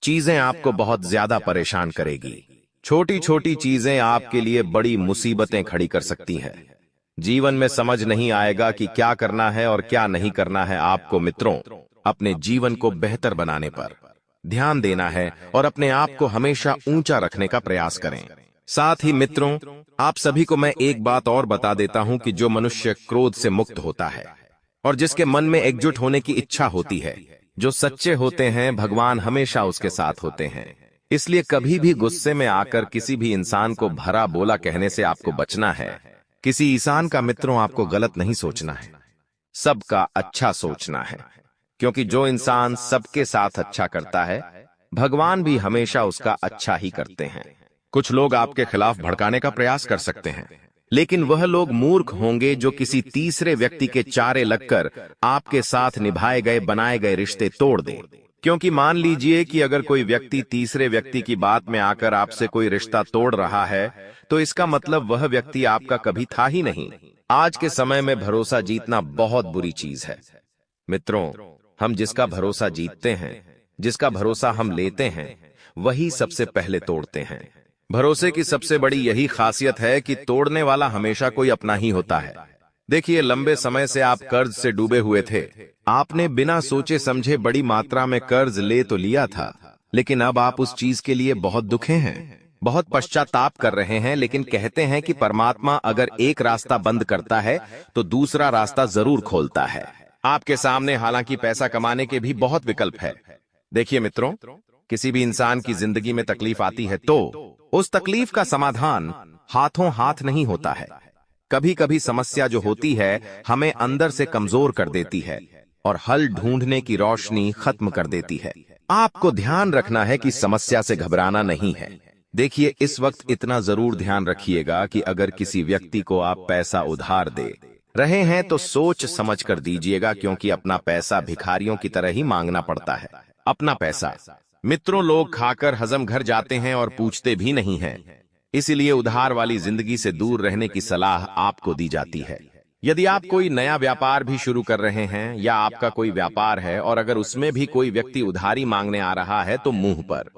चीजें आपको बहुत ज्यादा परेशान करेगी। छोटी छोटी चीजें आपके लिए बड़ी मुसीबतें खड़ी कर सकती हैं। जीवन में समझ नहीं आएगा कि क्या करना है और क्या नहीं करना है। आपको मित्रों अपने जीवन को बेहतर बनाने पर ध्यान देना है और अपने आप को हमेशा ऊंचा रखने का प्रयास करें। साथ ही मित्रों, आप सभी को मैं एक बात और बता देता हूं कि जो मनुष्य क्रोध से मुक्त होता है और जिसके मन में एकजुट होने की इच्छा होती है, जो सच्चे होते हैं, भगवान हमेशा उसके साथ होते हैं। इसलिए कभी भी गुस्से में आकर किसी भी इंसान को भरा बोला कहने से आपको बचना है। किसी इंसान का मित्रों आपको गलत नहीं सोचना है, सबका अच्छा सोचना है, क्योंकि जो इंसान सबके साथ अच्छा करता है, भगवान भी हमेशा उसका अच्छा ही करते हैं। कुछ लोग आपके खिलाफ भड़काने का प्रयास कर सकते हैं, लेकिन वह लोग मूर्ख होंगे जो किसी तीसरे व्यक्ति के चारे लगकर आपके साथ निभाए गए, बनाए गए रिश्ते तोड़ दें। क्योंकि मान लीजिए कि अगर कोई व्यक्ति तीसरे व्यक्ति की बात में आकर आपसे कोई रिश्ता तोड़ रहा है, तो इसका मतलब वह व्यक्ति आपका कभी था ही नहीं। आज के समय में भरोसा जीतना बहुत बुरी चीज है। मित्रों, हम जिसका भरोसा जीतते हैं, जिसका भरोसा हम लेते हैं, वही सबसे पहले तोड़ते हैं। भरोसे की सबसे बड़ी यही खासियत है कि तोड़ने वाला हमेशा कोई अपना ही होता है। देखिए, लंबे समय से आप कर्ज से डूबे हुए थे। आपने बिना सोचे समझे बड़ी मात्रा में कर्ज ले तो लिया था, लेकिन अब आप उस चीज के लिए बहुत दुखे हैं, बहुत पश्चाताप कर रहे हैं। लेकिन कहते हैं कि परमात्मा अगर एक रास्ता बंद करता है तो दूसरा रास्ता जरूर खोलता है। आपके सामने हालांकि पैसा कमाने के भी बहुत विकल्प है। देखिए मित्रों, किसी भी इंसान की जिंदगी में तकलीफ आती है तो उस तकलीफ का समाधान हाथों हाथ नहीं होता है। कभी कभी समस्या जो होती है हमें अंदर से कमजोर कर देती है और हल ढूंढने की रोशनी खत्म कर देती है। आपको ध्यान रखना है कि समस्या से घबराना नहीं है। देखिए, इस वक्त इतना जरूर ध्यान रखिएगा कि अगर किसी व्यक्ति को आप पैसा उधार दे रहे हैं तो सोच समझ कर दीजिएगा, क्योंकि अपना पैसा भिखारियों की तरह ही मांगना पड़ता है। अपना पैसा मित्रों लोग खाकर हजम घर जाते हैं और पूछते भी नहीं हैं। इसीलिए उधार वाली जिंदगी से दूर रहने की सलाह आपको दी जाती है। यदि आप कोई नया व्यापार भी शुरू कर रहे हैं या आपका कोई व्यापार है और अगर उसमें भी कोई व्यक्ति उधारी मांगने आ रहा है तो मुंह पर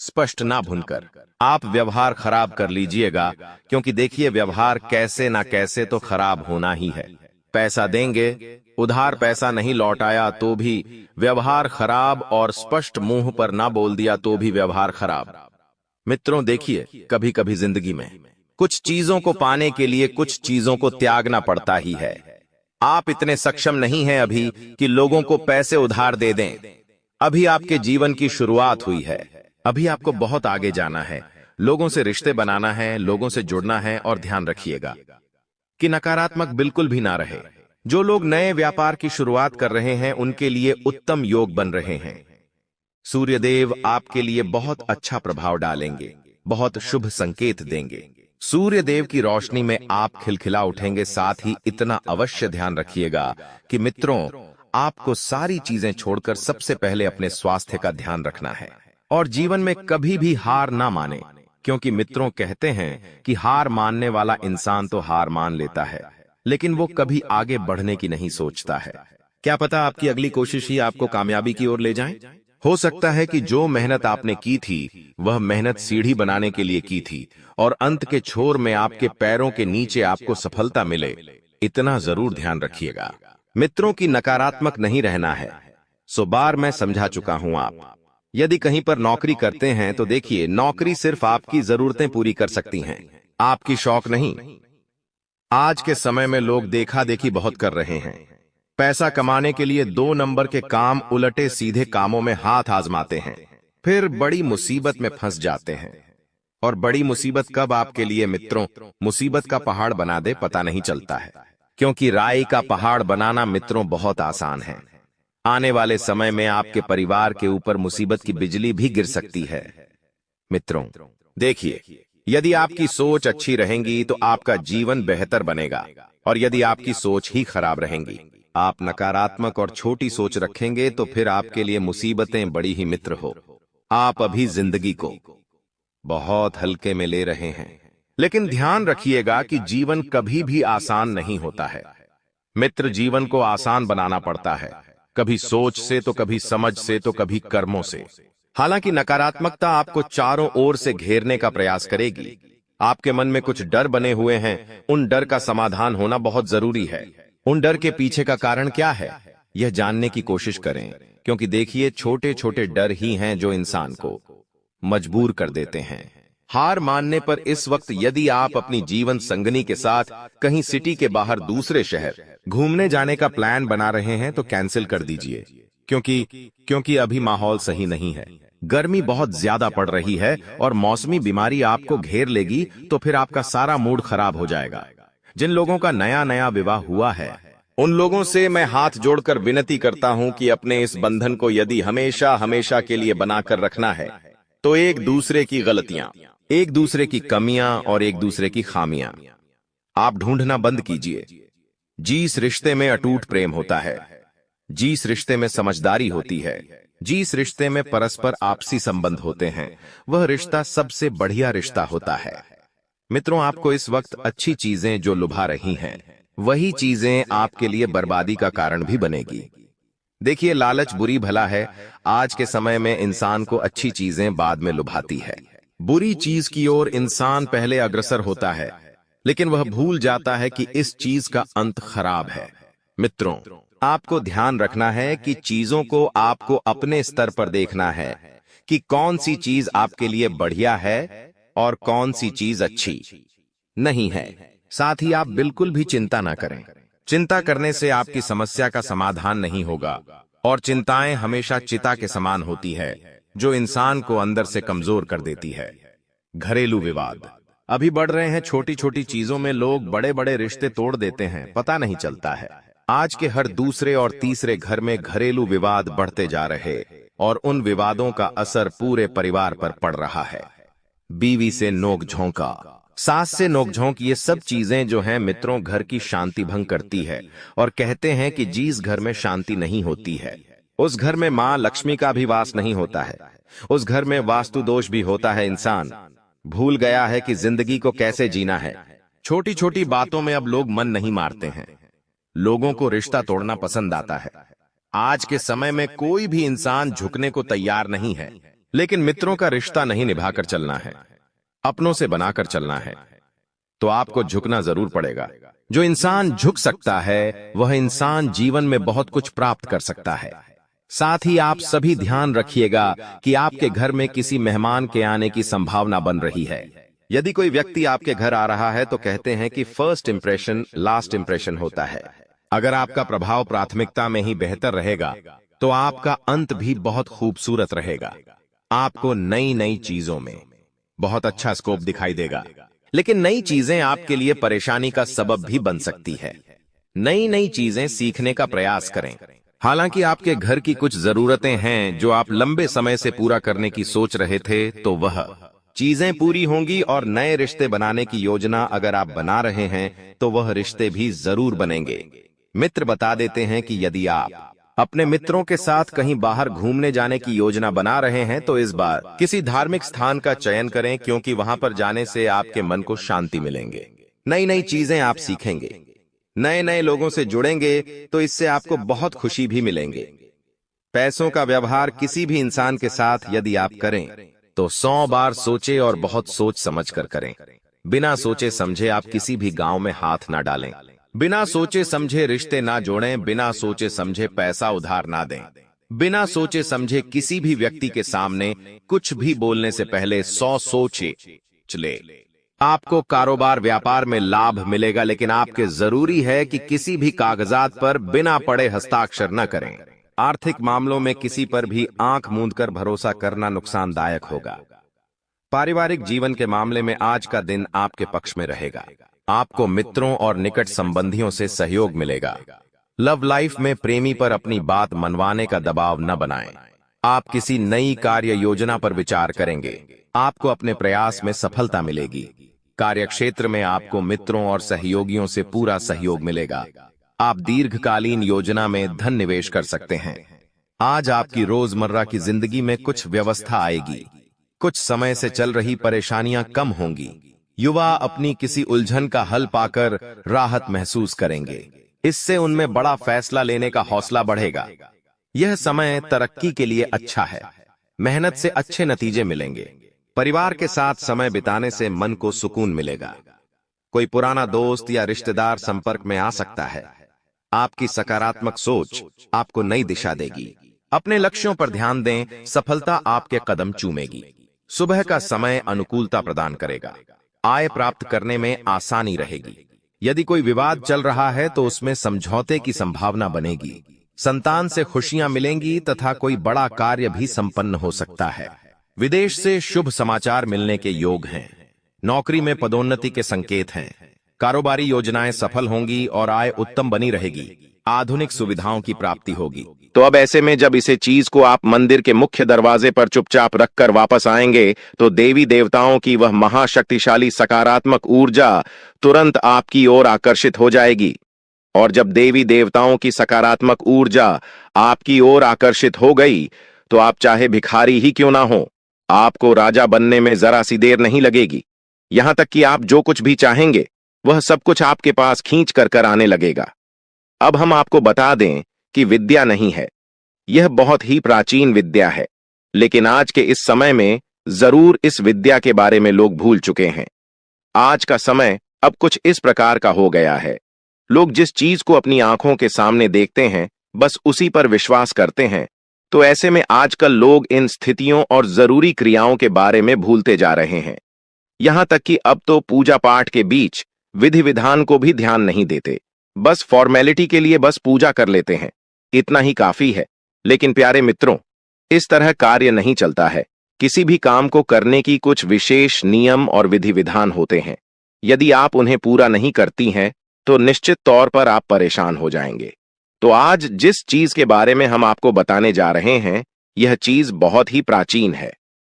स्पष्ट ना भुनकर आप व्यवहार खराब कर लीजिएगा, क्योंकि देखिए, व्यवहार कैसे ना कैसे तो खराब होना ही है। पैसा देंगे, उधार पैसा नहीं लौट आया तो भी व्यवहार खराब, और स्पष्ट मुंह पर ना बोल दिया तो भी व्यवहार खराब। मित्रों देखिए, कभी कभी जिंदगी में कुछ चीजों को पाने के लिए कुछ चीजों को त्यागना पड़ता ही है। आप इतने सक्षम नहीं हैं अभी कि लोगों को पैसे उधार दे दें। अभी आपके जीवन की शुरुआत हुई है। अभी आपको बहुत आगे जाना है, लोगों से रिश्ते बनाना है, लोगों से जुड़ना है। और ध्यान रखिएगा कि नकारात्मक बिल्कुल भी ना रहे। जो लोग नए व्यापार की शुरुआत कर रहे हैं उनके लिए उत्तम योग बन रहे हैं। सूर्यदेव आपके लिए बहुत अच्छा प्रभाव डालेंगे, बहुत शुभ संकेत देंगे। सूर्य देव की रोशनी में आप खिलखिला उठेंगे। साथ ही इतना अवश्य ध्यान रखिएगा कि मित्रों, आपको सारी चीजें छोड़कर सबसे पहले अपने स्वास्थ्य का ध्यान रखना है और जीवन में कभी भी हार ना माने, क्योंकि मित्रों कहते हैं कि हार मानने वाला इंसान तो हार मान लेता है, लेकिन वो कभी आगे बढ़ने की नहीं सोचता है। क्या पता आपकी अगली कोशिश ही आपको कामयाबी की ओर ले जाए। हो सकता है कि जो मेहनत आपने की थी वह मेहनत सीढ़ी बनाने के लिए की थी और अंत के छोर में आपके पैरों के नीचे आपको सफलता मिले। इतना जरूर ध्यान रखिएगा मित्रों की नकारात्मक नहीं रहना है। सो बार मैं समझा चुका हूं। आप यदि कहीं पर नौकरी करते हैं तो देखिए, नौकरी सिर्फ आपकी जरूरतें पूरी कर सकती हैं, आपकी शौक नहीं। आज के समय में लोग देखा देखी बहुत कर रहे हैं। पैसा कमाने के लिए 2 नंबर के काम, उलटे सीधे कामों में हाथ आजमाते हैं, फिर बड़ी मुसीबत में फंस जाते हैं। और बड़ी मुसीबत कब आपके लिए मित्रों मुसीबत का पहाड़ बना दे पता नहीं चलता है, क्योंकि राई का पहाड़ बनाना मित्रों बहुत आसान है। आने वाले समय में आपके परिवार के ऊपर मुसीबत की बिजली भी गिर सकती है। मित्रों देखिए, यदि आपकी सोच अच्छी रहेगी तो आपका जीवन बेहतर बनेगा, और यदि आपकी सोच ही खराब रहेंगी, आप नकारात्मक और छोटी सोच रखेंगे, तो फिर आपके लिए मुसीबतें बड़ी ही मित्र हो। आप अभी जिंदगी को बहुत हल्के में ले रहे हैं, लेकिन ध्यान रखिएगा कि जीवन कभी भी आसान नहीं होता है। मित्र, जीवन को आसान बनाना पड़ता है, कभी सोच से तो कभी समझ से तो कभी कर्मों से। हालांकि नकारात्मकता आपको चारों ओर से घेरने का प्रयास करेगी। आपके मन में कुछ डर बने हुए हैं, उन डर का समाधान होना बहुत जरूरी है। उन डर के पीछे का कारण क्या है, यह जानने की कोशिश करें, क्योंकि देखिए, छोटे छोटे डर ही हैं जो इंसान को मजबूर कर देते हैं हार मानने पर। इस वक्त यदि आप अपनी जीवन संगनी के साथ कहीं सिटी के बाहर दूसरे शहर घूमने जाने का प्लान बना रहे हैं तो कैंसिल कर दीजिए, क्योंकि अभी माहौल सही नहीं है। गर्मी बहुत ज्यादा पड़ रही है और मौसमी बीमारी आपको घेर लेगी, तो फिर आपका सारा मूड खराब हो जाएगा। जिन लोगों का नया नया विवाह हुआ है, उन लोगों से मैं हाथ जोड़कर विनती करता हूं कि अपने इस बंधन को यदि हमेशा हमेशा के लिए बनाकर रखना है, तो एक दूसरे की गलतियां, एक दूसरे की कमियां और एक दूसरे की खामियां आप ढूंढना बंद कीजिए। जिस रिश्ते में अटूट प्रेम होता है, जिस रिश्ते में समझदारी होती है, जिस रिश्ते में परस्पर आपसी संबंध होते हैं, वह रिश्ता सबसे बढ़िया रिश्ता होता है। मित्रों, आपको इस वक्त अच्छी चीजें जो लुभा रही हैं, वही चीजें आपके लिए बर्बादी का कारण भी बनेगी। देखिए, लालच बुरी भला है। आज के समय में इंसान को अच्छी चीजें बाद में लुभाती है। बुरी चीज की ओर इंसान पहले अग्रसर होता है, लेकिन वह भूल जाता है कि इस चीज का अंत खराब है। मित्रों, आपको ध्यान रखना है कि चीजों को आपको अपने स्तर पर देखना है कि कौन सी चीज आपके लिए बढ़िया है और कौन सी चीज अच्छी नहीं है। साथ ही आप बिल्कुल भी चिंता ना करें। चिंता करने से आपकी समस्या का समाधान नहीं होगा, और चिंताएं हमेशा चिता के समान होती है, जो इंसान को अंदर से कमजोर कर देती है। घरेलू विवाद अभी बढ़ रहे हैं। छोटी छोटी चीजों में लोग बड़े बड़े रिश्ते तोड़ देते हैं, पता नहीं चलता है। आज के हर दूसरे और तीसरे घर में घरेलू विवाद बढ़ते जा रहे, और उन विवादों का असर पूरे परिवार पर पड़ रहा है। बीवी से नोकझोंका, सास से नोकझोंक, ये सब चीजें जो हैं मित्रों, घर की शांति भंग करती है। और कहते हैं कि जिस घर में शांति नहीं होती है, उस घर में मां लक्ष्मी का भी वास नहीं होता है, उस घर में वास्तु दोष भी होता है। इंसान भूल गया है कि जिंदगी को कैसे जीना है। छोटी छोटी बातों में अब लोग मन नहीं मारते हैं। लोगों को रिश्ता तोड़ना पसंद आता है। आज के समय में कोई भी इंसान झुकने को तैयार नहीं है, लेकिन मित्रों का रिश्ता नहीं निभाकर चलना है, अपनों से बनाकर चलना है, तो आपको झुकना जरूर पड़ेगा। जो इंसान झुक सकता है, वह इंसान जीवन में बहुत कुछ प्राप्त कर सकता है। साथ ही आप सभी ध्यान रखिएगा कि आपके घर में किसी मेहमान के आने की संभावना बन रही है। यदि कोई व्यक्ति आपके घर आ रहा है तो कहते हैं कि फर्स्ट इंप्रेशन लास्ट इंप्रेशन होता है। अगर आपका प्रभाव प्राथमिकता में ही बेहतर रहेगा, तो आपका अंत भी बहुत खूबसूरत रहेगा। आपको नई नई चीजों में बहुत अच्छा स्कोप दिखाई देगा, लेकिन नई चीजें आपके लिए परेशानी का सबब भी बन सकती है। नई नई चीजें सीखने का प्रयास करें। हालांकि आपके घर की कुछ जरूरतें हैं जो आप लंबे समय से पूरा करने की सोच रहे थे, तो वह चीजें पूरी होंगी और नए रिश्ते बनाने की योजना अगर आप बना रहे हैं तो वह रिश्ते भी जरूर बनेंगे। मित्र बता देते हैं कि यदि आप अपने मित्रों के साथ कहीं बाहर घूमने जाने की योजना बना रहे हैं तो इस बार किसी धार्मिक स्थान का चयन करें, क्योंकि वहां पर जाने से आपके मन को शांति मिलेंगे, नई नई चीजें आप सीखेंगे, नए नए लोगों से जुड़ेंगे, तो इससे आपको बहुत खुशी भी मिलेंगे। पैसों का व्यवहार किसी भी इंसान के साथ यदि आप करें तो 100 बार सोचे और बहुत सोच समझ कर करें। बिना सोचे समझे आप किसी भी गांव में हाथ ना डालें, बिना सोचे समझे रिश्ते ना जोड़ें, बिना सोचे समझे पैसा उधार ना दें, बिना सोचे समझे किसी भी व्यक्ति के सामने कुछ भी बोलने से पहले 100 सोचे चले। आपको कारोबार व्यापार में लाभ मिलेगा, लेकिन आपके जरूरी है कि किसी भी कागजात पर बिना पढ़े हस्ताक्षर न करें। आर्थिक मामलों में किसी पर भी आंख मूंदकर भरोसा करना नुकसानदायक होगा। पारिवारिक जीवन के मामले में आज का दिन आपके पक्ष में रहेगा। आपको मित्रों और निकट संबंधियों से सहयोग मिलेगा। लव लाइफ में प्रेमी पर अपनी बात मनवाने का दबाव न बनाएं। आप किसी नई कार्य योजना पर विचार करेंगे। आपको अपने प्रयास में सफलता मिलेगी। कार्यक्षेत्र में आपको मित्रों और सहयोगियों से पूरा सहयोग मिलेगा। आप दीर्घकालीन योजना में धन निवेश कर सकते हैं। आज आपकी रोजमर्रा की जिंदगी में कुछ व्यवस्था आएगी। कुछ समय से चल रही परेशानियां कम होंगी। युवा अपनी किसी उलझन का हल पाकर राहत महसूस करेंगे। इससे उनमें बड़ा फैसला लेने का हौसला बढ़ेगा। यह समय तरक्की के लिए अच्छा है। मेहनत से अच्छे नतीजे मिलेंगे। परिवार के साथ समय बिताने से मन को सुकून मिलेगा। कोई पुराना दोस्त या रिश्तेदार संपर्क में आ सकता है। आपकी सकारात्मक सोच आपको नई दिशा देगी। अपने लक्ष्यों पर ध्यान दें, सफलता आपके कदम चूमेगी। सुबह का समय अनुकूलता प्रदान करेगा। आय प्राप्त करने में आसानी रहेगी। यदि कोई विवाद चल रहा है तो उसमें समझौते की संभावना बनेगी। संतान से खुशियां मिलेंगी तथा कोई बड़ा कार्य भी संपन्न हो सकता है। विदेश से शुभ समाचार मिलने के योग हैं। नौकरी में पदोन्नति के संकेत हैं। कारोबारी योजनाएं सफल होंगी और आय उत्तम बनी रहेगी। आधुनिक सुविधाओं की प्राप्ति होगी। तो अब ऐसे में जब इसे चीज को आप मंदिर के मुख्य दरवाजे पर चुपचाप रखकर वापस आएंगे तो देवी देवताओं की वह महाशक्तिशाली सकारात्मक ऊर्जा तुरंत आपकी ओर आकर्षित हो जाएगी। और जब देवी देवताओं की सकारात्मक ऊर्जा आपकी ओर आकर्षित हो गई तो आप चाहे भिखारी ही क्यों ना हो, आपको राजा बनने में जरा सी देर नहीं लगेगी। यहां तक कि आप जो कुछ भी चाहेंगे वह सब कुछ आपके पास खींच कर आने लगेगा। अब हम आपको बता दें कि विद्या नहीं है, यह बहुत ही प्राचीन विद्या है, लेकिन आज के इस समय में जरूर इस विद्या के बारे में लोग भूल चुके हैं। आज का समय अब कुछ इस प्रकार का हो गया है। लोग जिस चीज को अपनी आंखों के सामने देखते हैं बस उसी पर विश्वास करते हैं। तो ऐसे में आजकल लोग इन स्थितियों और जरूरी क्रियाओं के बारे में भूलते जा रहे हैं। यहां तक कि अब तो पूजा पाठ के बीच विधि विधान को भी ध्यान नहीं देते। बस फॉर्मेलिटी के लिए बस पूजा कर लेते हैं, इतना ही काफी है। लेकिन प्यारे मित्रों, इस तरह कार्य नहीं चलता है। किसी भी काम को करने की कुछ विशेष नियम और विधि विधान होते हैं। यदि आप उन्हें पूरा नहीं करती हैं तो निश्चित तौर पर आप परेशान हो जाएंगे। तो आज जिस चीज के बारे में हम आपको बताने जा रहे हैं, यह चीज बहुत ही प्राचीन है।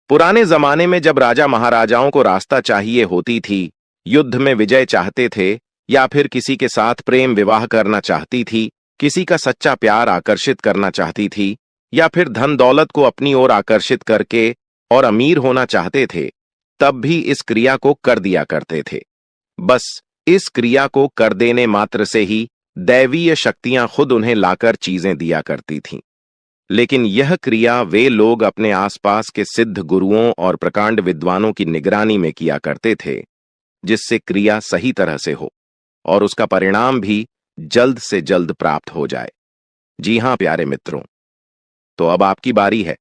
पुराने जमाने में जब राजा महाराजाओं को रास्ता चाहिए होती थी, युद्ध में विजय चाहते थे या फिर किसी के साथ प्रेम विवाह करना चाहती थी, किसी का सच्चा प्यार आकर्षित करना चाहती थी या फिर धन दौलत को अपनी ओर आकर्षित करके और अमीर होना चाहते थे, तब भी इस क्रिया को कर दिया करते थे। बस इस क्रिया को कर देने मात्र से ही दैवीय शक्तियां खुद उन्हें लाकर चीजें दिया करती थीं। लेकिन यह क्रिया वे लोग अपने आसपास के सिद्ध गुरुओं और प्रकांड विद्वानों की निगरानी में किया करते थे, जिससे क्रिया सही तरह से हो और उसका परिणाम भी जल्द से जल्द प्राप्त हो जाए। जी हां प्यारे मित्रों, तो अब आपकी बारी है।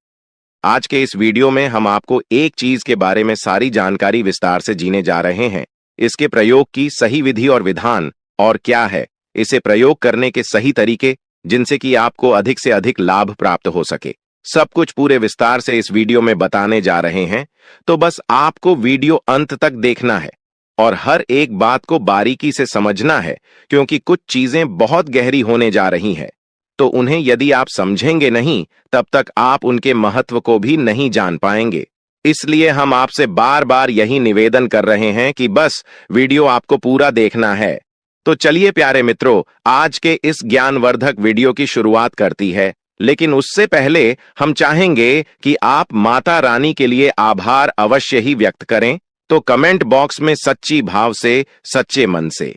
आज के इस वीडियो में हम आपको एक चीज के बारे में सारी जानकारी विस्तार से जीने जा रहे हैं। इसके प्रयोग की सही विधि और विधान और क्या है, इसे प्रयोग करने के सही तरीके, जिनसे कि आपको अधिक से अधिक लाभ प्राप्त हो सके, सब कुछ पूरे विस्तार से इस वीडियो में बताने जा रहे हैं। तो बस आपको वीडियो अंत तक देखना है और हर एक बात को बारीकी से समझना है, क्योंकि कुछ चीजें बहुत गहरी होने जा रही हैं। तो उन्हें यदि आप समझेंगे नहीं, तब तक आप उनके महत्व को भी नहीं जान पाएंगे। इसलिए हम आपसे बार बार यही निवेदन कर रहे हैं कि बस वीडियो आपको पूरा देखना है। तो चलिए प्यारे मित्रों, आज के इस ज्ञानवर्धक वीडियो की शुरुआत करती है। लेकिन उससे पहले हम चाहेंगे कि आप माता रानी के लिए आभार अवश्य ही व्यक्त करें। तो कमेंट बॉक्स में सच्ची भाव से, सच्चे मन से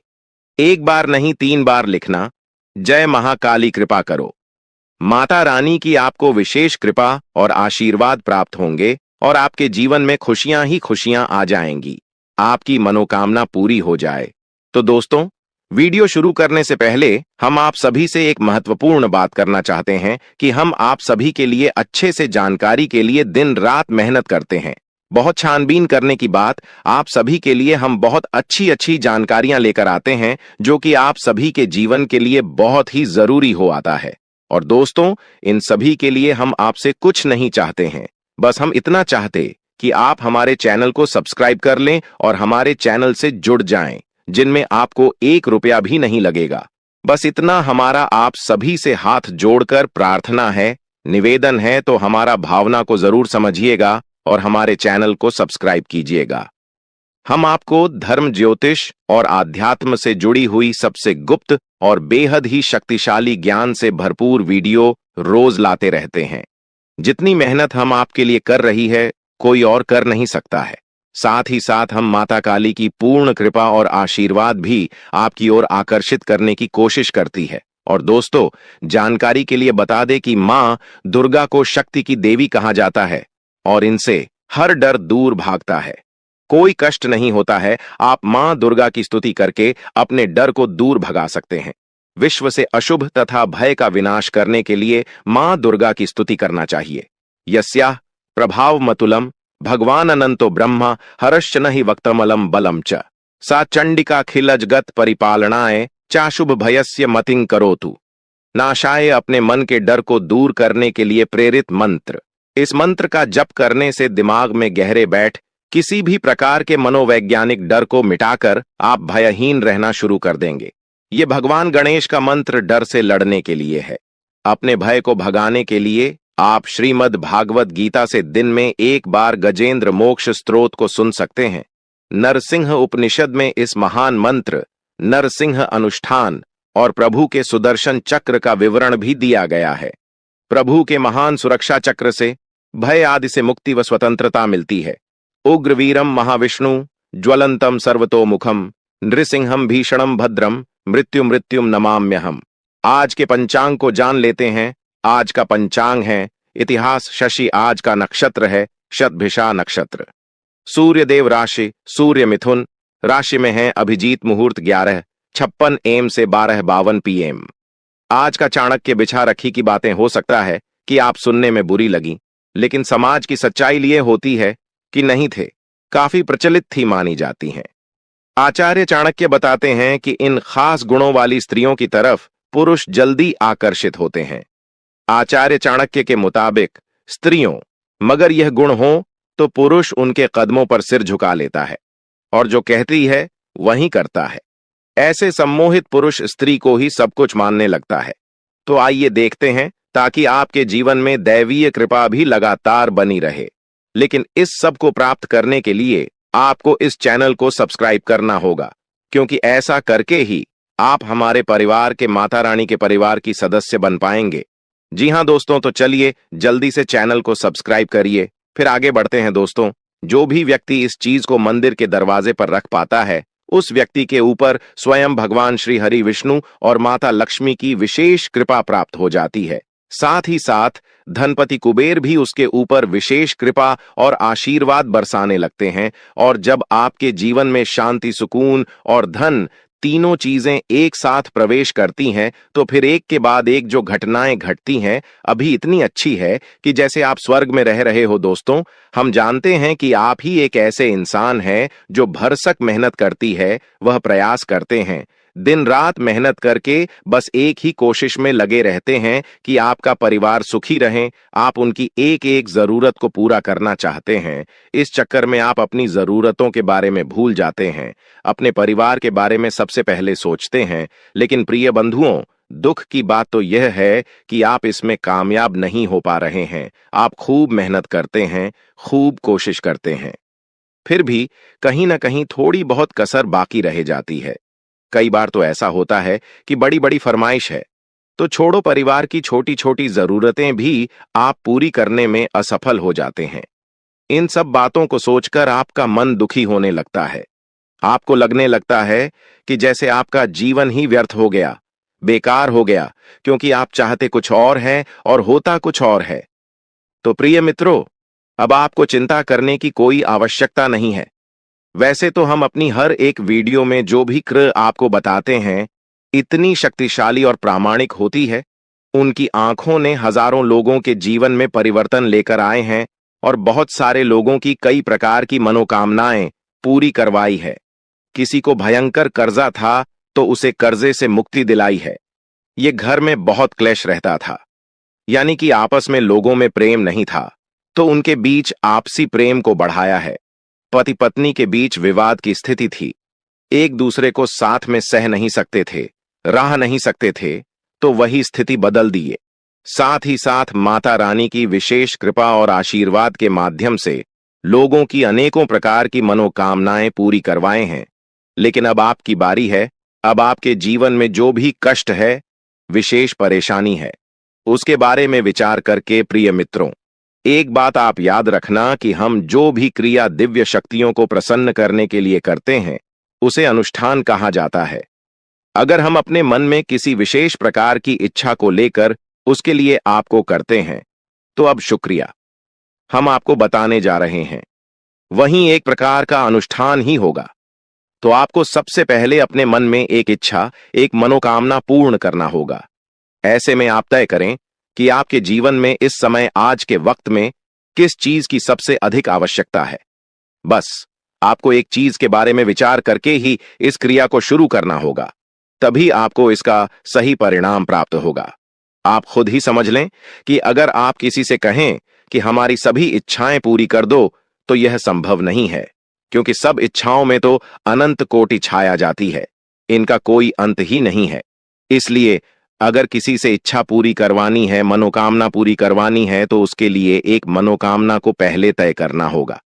एक बार नहीं 3 बार लिखना, जय महाकाली कृपा करो। माता रानी की आपको विशेष कृपा और आशीर्वाद प्राप्त होंगे और आपके जीवन में खुशियां ही खुशियां आ जाएंगी, आपकी मनोकामना पूरी हो जाए। तो दोस्तों, वीडियो शुरू करने से पहले हम आप सभी से एक महत्वपूर्ण बात करना चाहते हैं कि हम आप सभी के लिए अच्छे से जानकारी के लिए दिन रात मेहनत करते हैं। बहुत छानबीन करने की बात, आप सभी के लिए हम बहुत अच्छी अच्छी जानकारियां लेकर आते हैं जो कि आप सभी के जीवन के लिए बहुत ही जरूरी हो आता है। और दोस्तों, इन सभी के लिए हम आपसे कुछ नहीं चाहते हैं, बस हम इतना चाहते कि आप हमारे चैनल को सब्सक्राइब कर लें और हमारे चैनल से जुड़ जाएं, जिनमें आपको 1 रुपया भी नहीं लगेगा। बस इतना हमारा आप सभी से हाथ जोड़कर प्रार्थना है, निवेदन है। तो हमारा भावना को जरूर समझिएगा और हमारे चैनल को सब्सक्राइब कीजिएगा। हम आपको धर्म, ज्योतिष और आध्यात्म से जुड़ी हुई सबसे गुप्त और बेहद ही शक्तिशाली ज्ञान से भरपूर वीडियो रोज लाते रहते हैं। जितनी मेहनत हम आपके लिए कर रही है, कोई और कर नहीं सकता है। साथ ही साथ हम माता काली की पूर्ण कृपा और आशीर्वाद भी आपकी ओर आकर्षित करने की कोशिश करती है। और दोस्तों, जानकारी के लिए बता दें कि मां दुर्गा को शक्ति की देवी कहा जाता है और इनसे हर डर दूर भागता है। कोई कष्ट नहीं होता है। आप मां दुर्गा की स्तुति करके अपने डर को दूर भगा सकते हैं। विश्व से अशुभ तथा भय का विनाश करने के लिए मां दुर्गा की स्तुति करना चाहिए। यस्याः प्रभावमतुलम भगवान अनंतो ब्रह्मा हरश्च नहि वक्तमलम बलम च सा चंडिका खिलजगत परिपालनाय चाशुभ भयस्य मतिं करोतु। नाशाय अपने मन के डर को दूर करने के लिए प्रेरित मंत्र। इस मंत्र का जप करने से दिमाग में गहरे बैठ किसी भी प्रकार के मनोवैज्ञानिक डर को मिटाकर आप भयहीन रहना शुरू कर देंगे। ये भगवान गणेश का मंत्र डर से लड़ने के लिए है। अपने भय को भगाने के लिए आप श्रीमद् भागवत गीता से दिन में 1 बार गजेंद्र मोक्ष स्तोत्र को सुन सकते हैं। नरसिंह उपनिषद में इस महान मंत्र, नरसिंह अनुष्ठान और प्रभु के सुदर्शन चक्र का विवरण भी दिया गया है। प्रभु के महान सुरक्षा चक्र से भय आदि से मुक्ति व स्वतंत्रता मिलती है। उग्रवीरम महाविष्णु ज्वलंतम सर्वतोमुखम नृसिंहम भीषणम भद्रम मृत्यु मृत्युम नमाम्यहम। आज के पंचांग को जान लेते हैं। आज का पंचांग है इतिहास शशि, आज का नक्षत्र है शतभिषा नक्षत्र। सूर्य देव राशि सूर्य मिथुन राशि में है। अभिजीत मुहूर्त 11:56 AM से 12:52 PM। आज का चाणक्य बिछा रखी की बातें हो सकता है कि आप सुनने में बुरी लगी, लेकिन समाज की सच्चाई लिए होती है कि नहीं थे, काफी प्रचलित थी मानी जाती हैं। आचार्य चाणक्य बताते हैं कि इन खास गुणों वाली स्त्रियों की तरफ पुरुष जल्दी आकर्षित होते हैं। आचार्य चाणक्य के मुताबिक स्त्रियों मगर यह गुण हो तो पुरुष उनके कदमों पर सिर झुका लेता है और जो कहती है वही करता है। ऐसे सम्मोहित पुरुष स्त्री को ही सब कुछ मानने लगता है। तो आइए देखते हैं, ताकि आपके जीवन में दैवीय कृपा भी लगातार बनी रहे। लेकिन इस सब को प्राप्त करने के लिए आपको इस चैनल को सब्सक्राइब करना होगा, क्योंकि ऐसा करके ही आप हमारे परिवार के, माता रानी के परिवार की सदस्य बन पाएंगे। जी हां दोस्तों, तो चलिए जल्दी से चैनल को सब्सक्राइब करिए। फिर आगे बढ़ते हैं दोस्तों। जो भी व्यक्ति इस चीज को मंदिर के दरवाजे पर रख पाता है, उस व्यक्ति के ऊपर स्वयं भगवान श्री हरि विष्णु और माता लक्ष्मी की विशेष कृपा प्राप्त हो जाती है। साथ ही साथ धनपति कुबेर भी उसके ऊपर विशेष कृपा और आशीर्वाद बरसाने लगते हैं। और जब आपके जीवन में शांति, सुकून और धन तीनों चीजें एक साथ प्रवेश करती हैं, तो फिर एक के बाद एक जो घटनाएं घटती हैं, अभी इतनी अच्छी है कि जैसे आप स्वर्ग में रह रहे हो। दोस्तों, हम जानते हैं कि आप ही एक ऐसे इंसान हैं जो भरसक मेहनत करती है, वह प्रयास करते हैं, दिन रात मेहनत करके बस एक ही कोशिश में लगे रहते हैं कि आपका परिवार सुखी रहे। आप उनकी एक एक जरूरत को पूरा करना चाहते हैं। इस चक्कर में आप अपनी जरूरतों के बारे में भूल जाते हैं, अपने परिवार के बारे में सबसे पहले सोचते हैं। लेकिन प्रिय बंधुओं, दुख की बात तो यह है कि आप इसमें कामयाब नहीं हो पा रहे हैं। आप खूब मेहनत करते हैं, खूब कोशिश करते हैं, फिर भी कहीं न कहीं थोड़ी बहुत कसर बाकी रह जाती है। कई बार तो ऐसा होता है कि बड़ी-बड़ी फरमाइश है, तो छोड़ो परिवार की छोटी-छोटी जरूरतें भी आप पूरी करने में असफल हो जाते हैं। इन सब बातों को सोचकर आपका मन दुखी होने लगता है। आपको लगने लगता है कि जैसे आपका जीवन ही व्यर्थ हो गया, बेकार हो गया, क्योंकि आप चाहते कुछ और है और होता कुछ और है। तो प्रिय मित्रों, अब आपको चिंता करने की कोई आवश्यकता नहीं है। वैसे तो हम अपनी हर एक वीडियो में जो भी क्र आपको बताते हैं, इतनी शक्तिशाली और प्रामाणिक होती है। उनकी आंखों ने हजारों लोगों के जीवन में परिवर्तन लेकर आए हैं और बहुत सारे लोगों की कई प्रकार की मनोकामनाएं पूरी करवाई है। किसी को भयंकर कर्जा था तो उसे कर्जे से मुक्ति दिलाई है। ये घर में बहुत क्लेश रहता था, यानी कि आपस में लोगों में प्रेम नहीं था, तो उनके बीच आपसी प्रेम को बढ़ाया है। पति पत्नी के बीच विवाद की स्थिति थी, एक दूसरे को साथ में सह नहीं सकते थे, रह नहीं सकते थे, तो वही स्थिति बदल दिए। साथ ही साथ माता रानी की विशेष कृपा और आशीर्वाद के माध्यम से लोगों की अनेकों प्रकार की मनोकामनाएं पूरी करवाए हैं। लेकिन अब आपकी बारी है। अब आपके जीवन में जो भी कष्ट है, विशेष परेशानी है, उसके बारे में विचार करके प्रिय मित्रों, एक बात आप याद रखना कि हम जो भी क्रिया दिव्य शक्तियों को प्रसन्न करने के लिए करते हैं, उसे अनुष्ठान कहा जाता है। अगर हम अपने मन में किसी विशेष प्रकार की इच्छा को लेकर उसके लिए आपको करते हैं, तो अब शुक्रिया, हम आपको बताने जा रहे हैं, वहीं एक प्रकार का अनुष्ठान ही होगा। तो आपको सबसे पहले अपने मन में एक इच्छा, एक मनोकामना पूर्ण करना होगा। ऐसे में आप तय करें कि आपके जीवन में इस समय आज के वक्त में किस चीज की सबसे अधिक आवश्यकता है। बस आपको एक चीज के बारे में विचार करके ही इस क्रिया को शुरू करना होगा, तभी आपको इसका सही परिणाम प्राप्त होगा। आप खुद ही समझ लें कि अगर आप किसी से कहें कि हमारी सभी इच्छाएं पूरी कर दो, तो यह संभव नहीं है, क्योंकि सब इच्छाओं में तो अनंत कोटि छाया जाती है, इनका कोई अंत ही नहीं है। इसलिए अगर किसी से इच्छा पूरी करवानी है, मनोकामना पूरी करवानी है, तो उसके लिए एक मनोकामना को पहले तय करना होगा।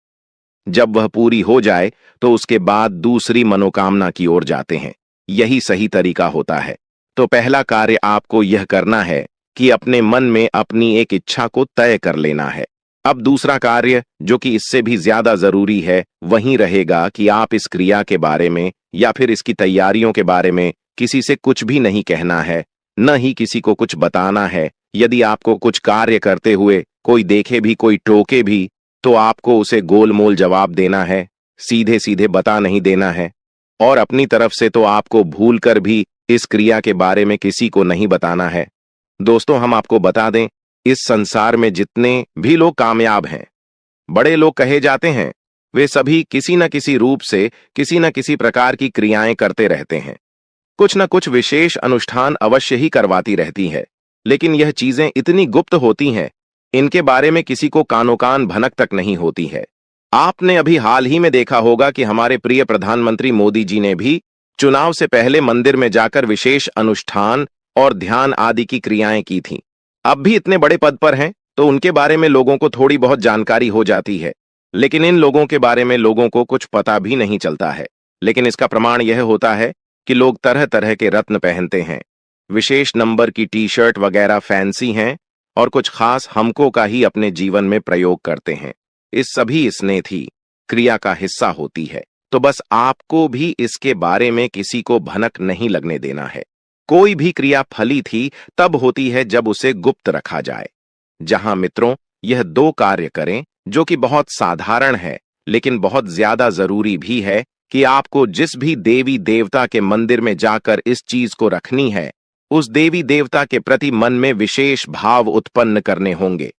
जब वह पूरी हो जाए तो उसके बाद दूसरी मनोकामना की ओर जाते हैं। यही सही तरीका होता है। तो पहला कार्य आपको यह करना है कि अपने मन में अपनी एक इच्छा को तय कर लेना है। अब दूसरा कार्य, जो कि इससे भी ज्यादा जरूरी है, वही रहेगा कि आप इस क्रिया के बारे में या फिर इसकी तैयारियों के बारे में किसी से कुछ भी नहीं कहना है, न ही किसी को कुछ बताना है। यदि आपको कुछ कार्य करते हुए कोई देखे भी, कोई टोके भी, तो आपको उसे गोलमोल जवाब देना है, सीधे सीधे बता नहीं देना है। और अपनी तरफ से तो आपको भूलकर भी इस क्रिया के बारे में किसी को नहीं बताना है। दोस्तों, हम आपको बता दें, इस संसार में जितने भी लोग कामयाब हैं, बड़े लोग कहे जाते हैं, वे सभी किसी न किसी रूप से किसी न किसी प्रकार की क्रियाएं करते रहते हैं। कुछ न कुछ विशेष अनुष्ठान अवश्य ही करवाती रहती है, लेकिन यह चीजें इतनी गुप्त होती हैं, इनके बारे में किसी को कानो कान भनक तक नहीं होती है। आपने अभी हाल ही में देखा होगा कि हमारे प्रिय प्रधानमंत्री मोदी जी ने भी चुनाव से पहले मंदिर में जाकर विशेष अनुष्ठान और ध्यान आदि की क्रियाएं की थीं। अब भी इतने बड़े पद पर हैं, तो उनके बारे में लोगों को थोड़ी बहुत जानकारी हो जाती है, लेकिन इन लोगों के बारे में लोगों को कुछ पता भी नहीं चलता है। लेकिन इसका प्रमाण यह होता है कि लोग तरह तरह के रत्न पहनते हैं, विशेष नंबर की टी शर्ट वगैरह फैंसी हैं, और कुछ खास हमको का ही अपने जीवन में प्रयोग करते हैं। इस सभी स्नेह थी क्रिया का हिस्सा होती है। तो बस आपको भी इसके बारे में किसी को भनक नहीं लगने देना है। कोई भी क्रिया फली थी तब होती है जब उसे गुप्त रखा जाए। जहां मित्रों, यह दो कार्य करें जो कि बहुत साधारण है, लेकिन बहुत ज्यादा जरूरी भी है कि आपको जिस भी देवी देवता के मंदिर में जाकर इस चीज को रखनी है, उस देवी देवता के प्रति मन में विशेष भाव उत्पन्न करने होंगे।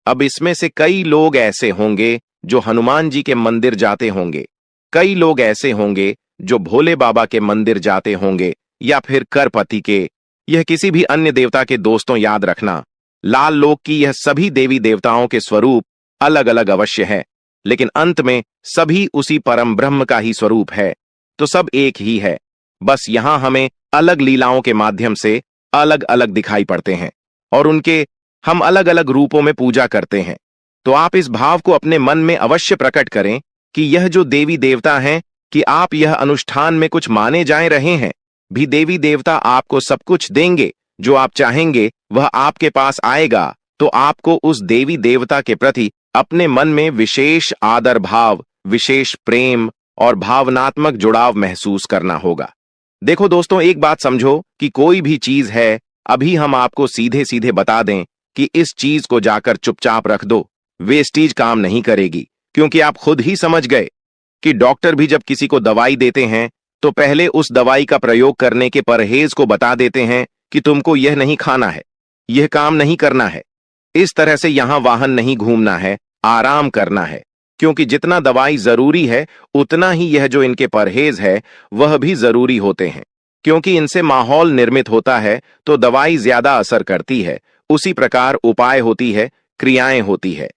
अब इसमें से कई लोग ऐसे होंगे जो हनुमान जी के मंदिर जाते होंगे, कई लोग ऐसे होंगे जो भोले बाबा के मंदिर जाते होंगे, या फिर करपति के, यह किसी भी अन्य देवता के। दोस्तों, याद रखना, लाल लोक की यह सभी देवी देवताओं के स्वरूप अलग अलग अवश्य है, लेकिन अंत में सभी उसी परम ब्रह्म का ही स्वरूप है। तो सब एक ही है, बस यहां हमें अलग लीलाओं के माध्यम से अलग अलग दिखाई पड़ते हैं और उनके हम अलग अलग रूपों में पूजा करते हैं। तो आप इस भाव को अपने मन में अवश्य प्रकट करें कि यह जो देवी देवता हैं, कि आप यह अनुष्ठान में कुछ माने जाए रहे हैं, भी देवी देवता आपको सब कुछ देंगे। जो आप चाहेंगे वह आपके पास आएगा। तो आपको उस देवी देवता के प्रति अपने मन में विशेष आदर भाव, विशेष प्रेम और भावनात्मक जुड़ाव महसूस करना होगा। देखो दोस्तों, एक बात समझो कि कोई भी चीज है, अभी हम आपको सीधे सीधे बता दें कि इस चीज को जाकर चुपचाप रख दो, वेस्टीज काम नहीं करेगी। क्योंकि आप खुद ही समझ गए कि डॉक्टर भी जब किसी को दवाई देते हैं तो पहले उस दवाई का प्रयोग करने के परहेज को बता देते हैं कि तुमको यह नहीं खाना है, यह काम नहीं करना है, इस तरह से यहां वाहन नहीं घूमना है, आराम करना है। क्योंकि जितना दवाई जरूरी है उतना ही यह जो इनके परहेज है वह भी जरूरी होते हैं। क्योंकि इनसे माहौल निर्मित होता है तो दवाई ज्यादा असर करती है। उसी प्रकार उपाय होती है, क्रियाएं होती है।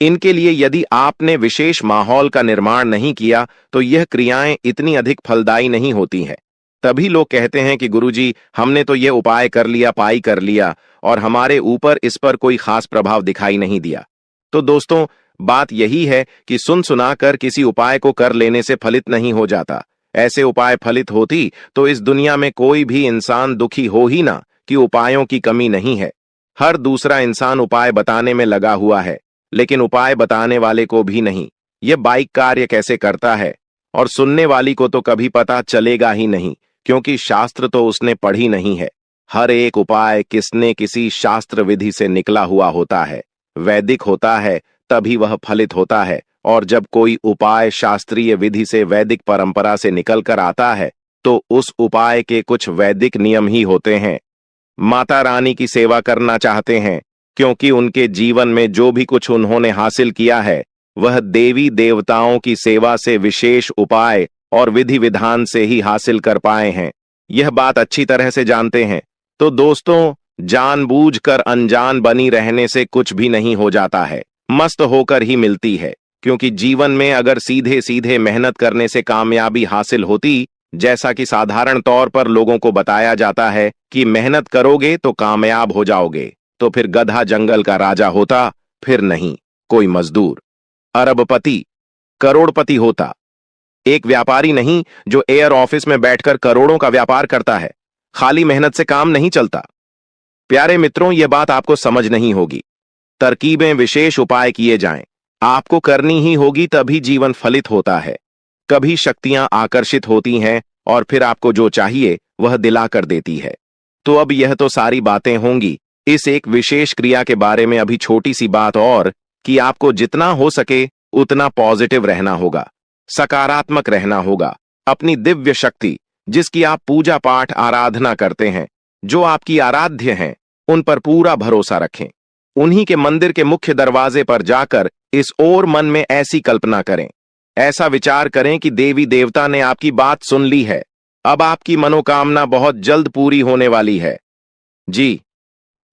इनके लिए यदि आपने विशेष माहौल का निर्माण नहीं किया तो यह क्रियाएं इतनी अधिक फलदायी नहीं होती हैं। तभी लोग कहते हैं कि गुरुजी, हमने तो यह उपाय कर लिया, पाई कर लिया और हमारे ऊपर इस पर कोई खास प्रभाव दिखाई नहीं दिया। तो दोस्तों, बात यही है कि सुन सुनाकर किसी उपाय को कर लेने से फलित नहीं हो जाता। ऐसे उपाय फलित होती तो इस दुनिया में कोई भी इंसान दुखी हो ही ना कि उपायों की कमी नहीं है। हर दूसरा इंसान उपाय बताने में लगा हुआ है, लेकिन उपाय बताने वाले को भी नहीं यह बाइक कार्य कैसे करता है, और सुनने वाली को तो कभी पता चलेगा ही नहीं, क्योंकि शास्त्र तो उसने पढ़ी नहीं है। हर एक उपाय किसने किसी शास्त्र विधि से निकला हुआ होता है, वैदिक होता है, तभी वह फलित होता है। और जब कोई उपाय शास्त्रीय विधि से वैदिक परंपरा से निकल कर आता है तो उस उपाय के कुछ वैदिक नियम ही होते हैं। माता रानी की सेवा करना चाहते हैं क्योंकि उनके जीवन में जो भी कुछ उन्होंने हासिल किया है वह देवी देवताओं की सेवा से विशेष उपाय और विधि विधान से ही हासिल कर पाए हैं। यह बात अच्छी तरह से जानते हैं। तो दोस्तों, जानबूझकर अनजान बनी रहने से कुछ भी नहीं हो जाता है, मस्त होकर ही मिलती है। क्योंकि जीवन में अगर सीधे सीधे मेहनत करने से कामयाबी हासिल होती, जैसा कि साधारण तौर पर लोगों को बताया जाता है कि मेहनत करोगे तो कामयाब हो जाओगे, तो फिर गधा जंगल का राजा होता, फिर नहीं कोई मजदूर अरबपति करोड़पति होता। एक व्यापारी नहीं जो एयर ऑफिस में बैठकर करोड़ों का व्यापार करता है। खाली मेहनत से काम नहीं चलता। प्यारे मित्रों, यह बात आपको समझ नहीं होगी। तरकीबें, विशेष उपाय किए जाएं, आपको करनी ही होगी, तभी जीवन फलित होता है। कभी शक्तियां आकर्षित होती हैं और फिर आपको जो चाहिए वह दिला कर देती है। तो अब यह तो सारी बातें होंगी इस एक विशेष क्रिया के बारे में। अभी छोटी सी बात और, कि आपको जितना हो सके उतना पॉजिटिव रहना होगा, सकारात्मक रहना होगा। अपनी दिव्य शक्ति, जिसकी आप पूजा पाठ आराधना करते हैं, जो आपकी आराध्य हैं, उन पर पूरा भरोसा रखें। उन्हीं के मंदिर के मुख्य दरवाजे पर जाकर इस ओर मन में ऐसी कल्पना करें, ऐसा विचार करें कि देवी देवता ने आपकी बात सुन ली है। अब आपकी मनोकामना बहुत जल्द पूरी होने वाली है। जी,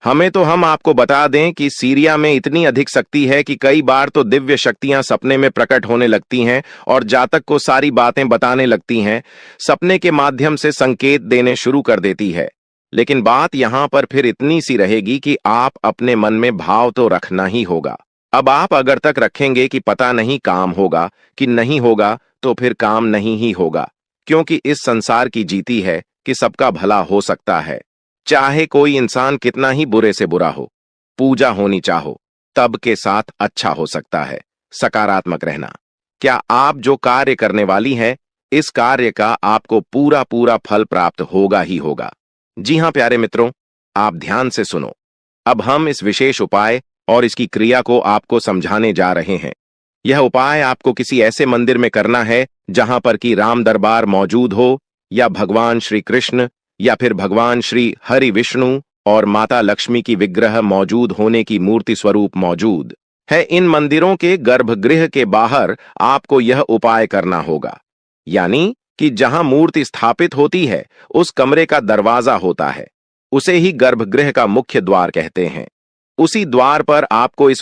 हम आपको बता दें कि सीरिया में इतनी अधिक शक्ति है कि कई बार तो दिव्य शक्तियां सपने में प्रकट होने लगती हैं और जातक को सारी बातें बताने लगती हैं, सपने के माध्यम से संकेत देने शुरू कर देती है। लेकिन बात यहां पर फिर इतनी सी रहेगी कि आप अपने मन में भाव तो रखना ही होगा। अब आप अगर तक रखेंगे कि पता नहीं काम होगा कि नहीं होगा, तो फिर काम नहीं ही होगा। क्योंकि इस संसार की जीती है कि सबका भला हो सकता है, चाहे कोई इंसान कितना ही बुरे से बुरा हो। पूजा होनी चाहो तब के साथ अच्छा हो सकता है। सकारात्मक रहना। क्या आप जो कार्य करने वाली हैं, इस कार्य का आपको पूरा पूरा फल प्राप्त होगा ही होगा। जी हां प्यारे मित्रों, आप ध्यान से सुनो। अब हम इस विशेष उपाय और इसकी क्रिया को आपको समझाने जा रहे हैं। यह उपाय आपको किसी ऐसे मंदिर में करना है जहां पर कि राम दरबार मौजूद हो, या भगवान श्री कृष्ण, या फिर भगवान श्री हरि विष्णु और माता लक्ष्मी की विग्रह मौजूद होने की मूर्ति स्वरूप मौजूद है। इन मंदिरों के गर्भगृह के बाहर आपको यह उपाय करना होगा। यानी कि जहां मूर्ति स्थापित होती है उस कमरे का दरवाजा होता है, उसे ही गर्भगृह का मुख्य द्वार कहते हैं। उसी द्वार पर आपको इस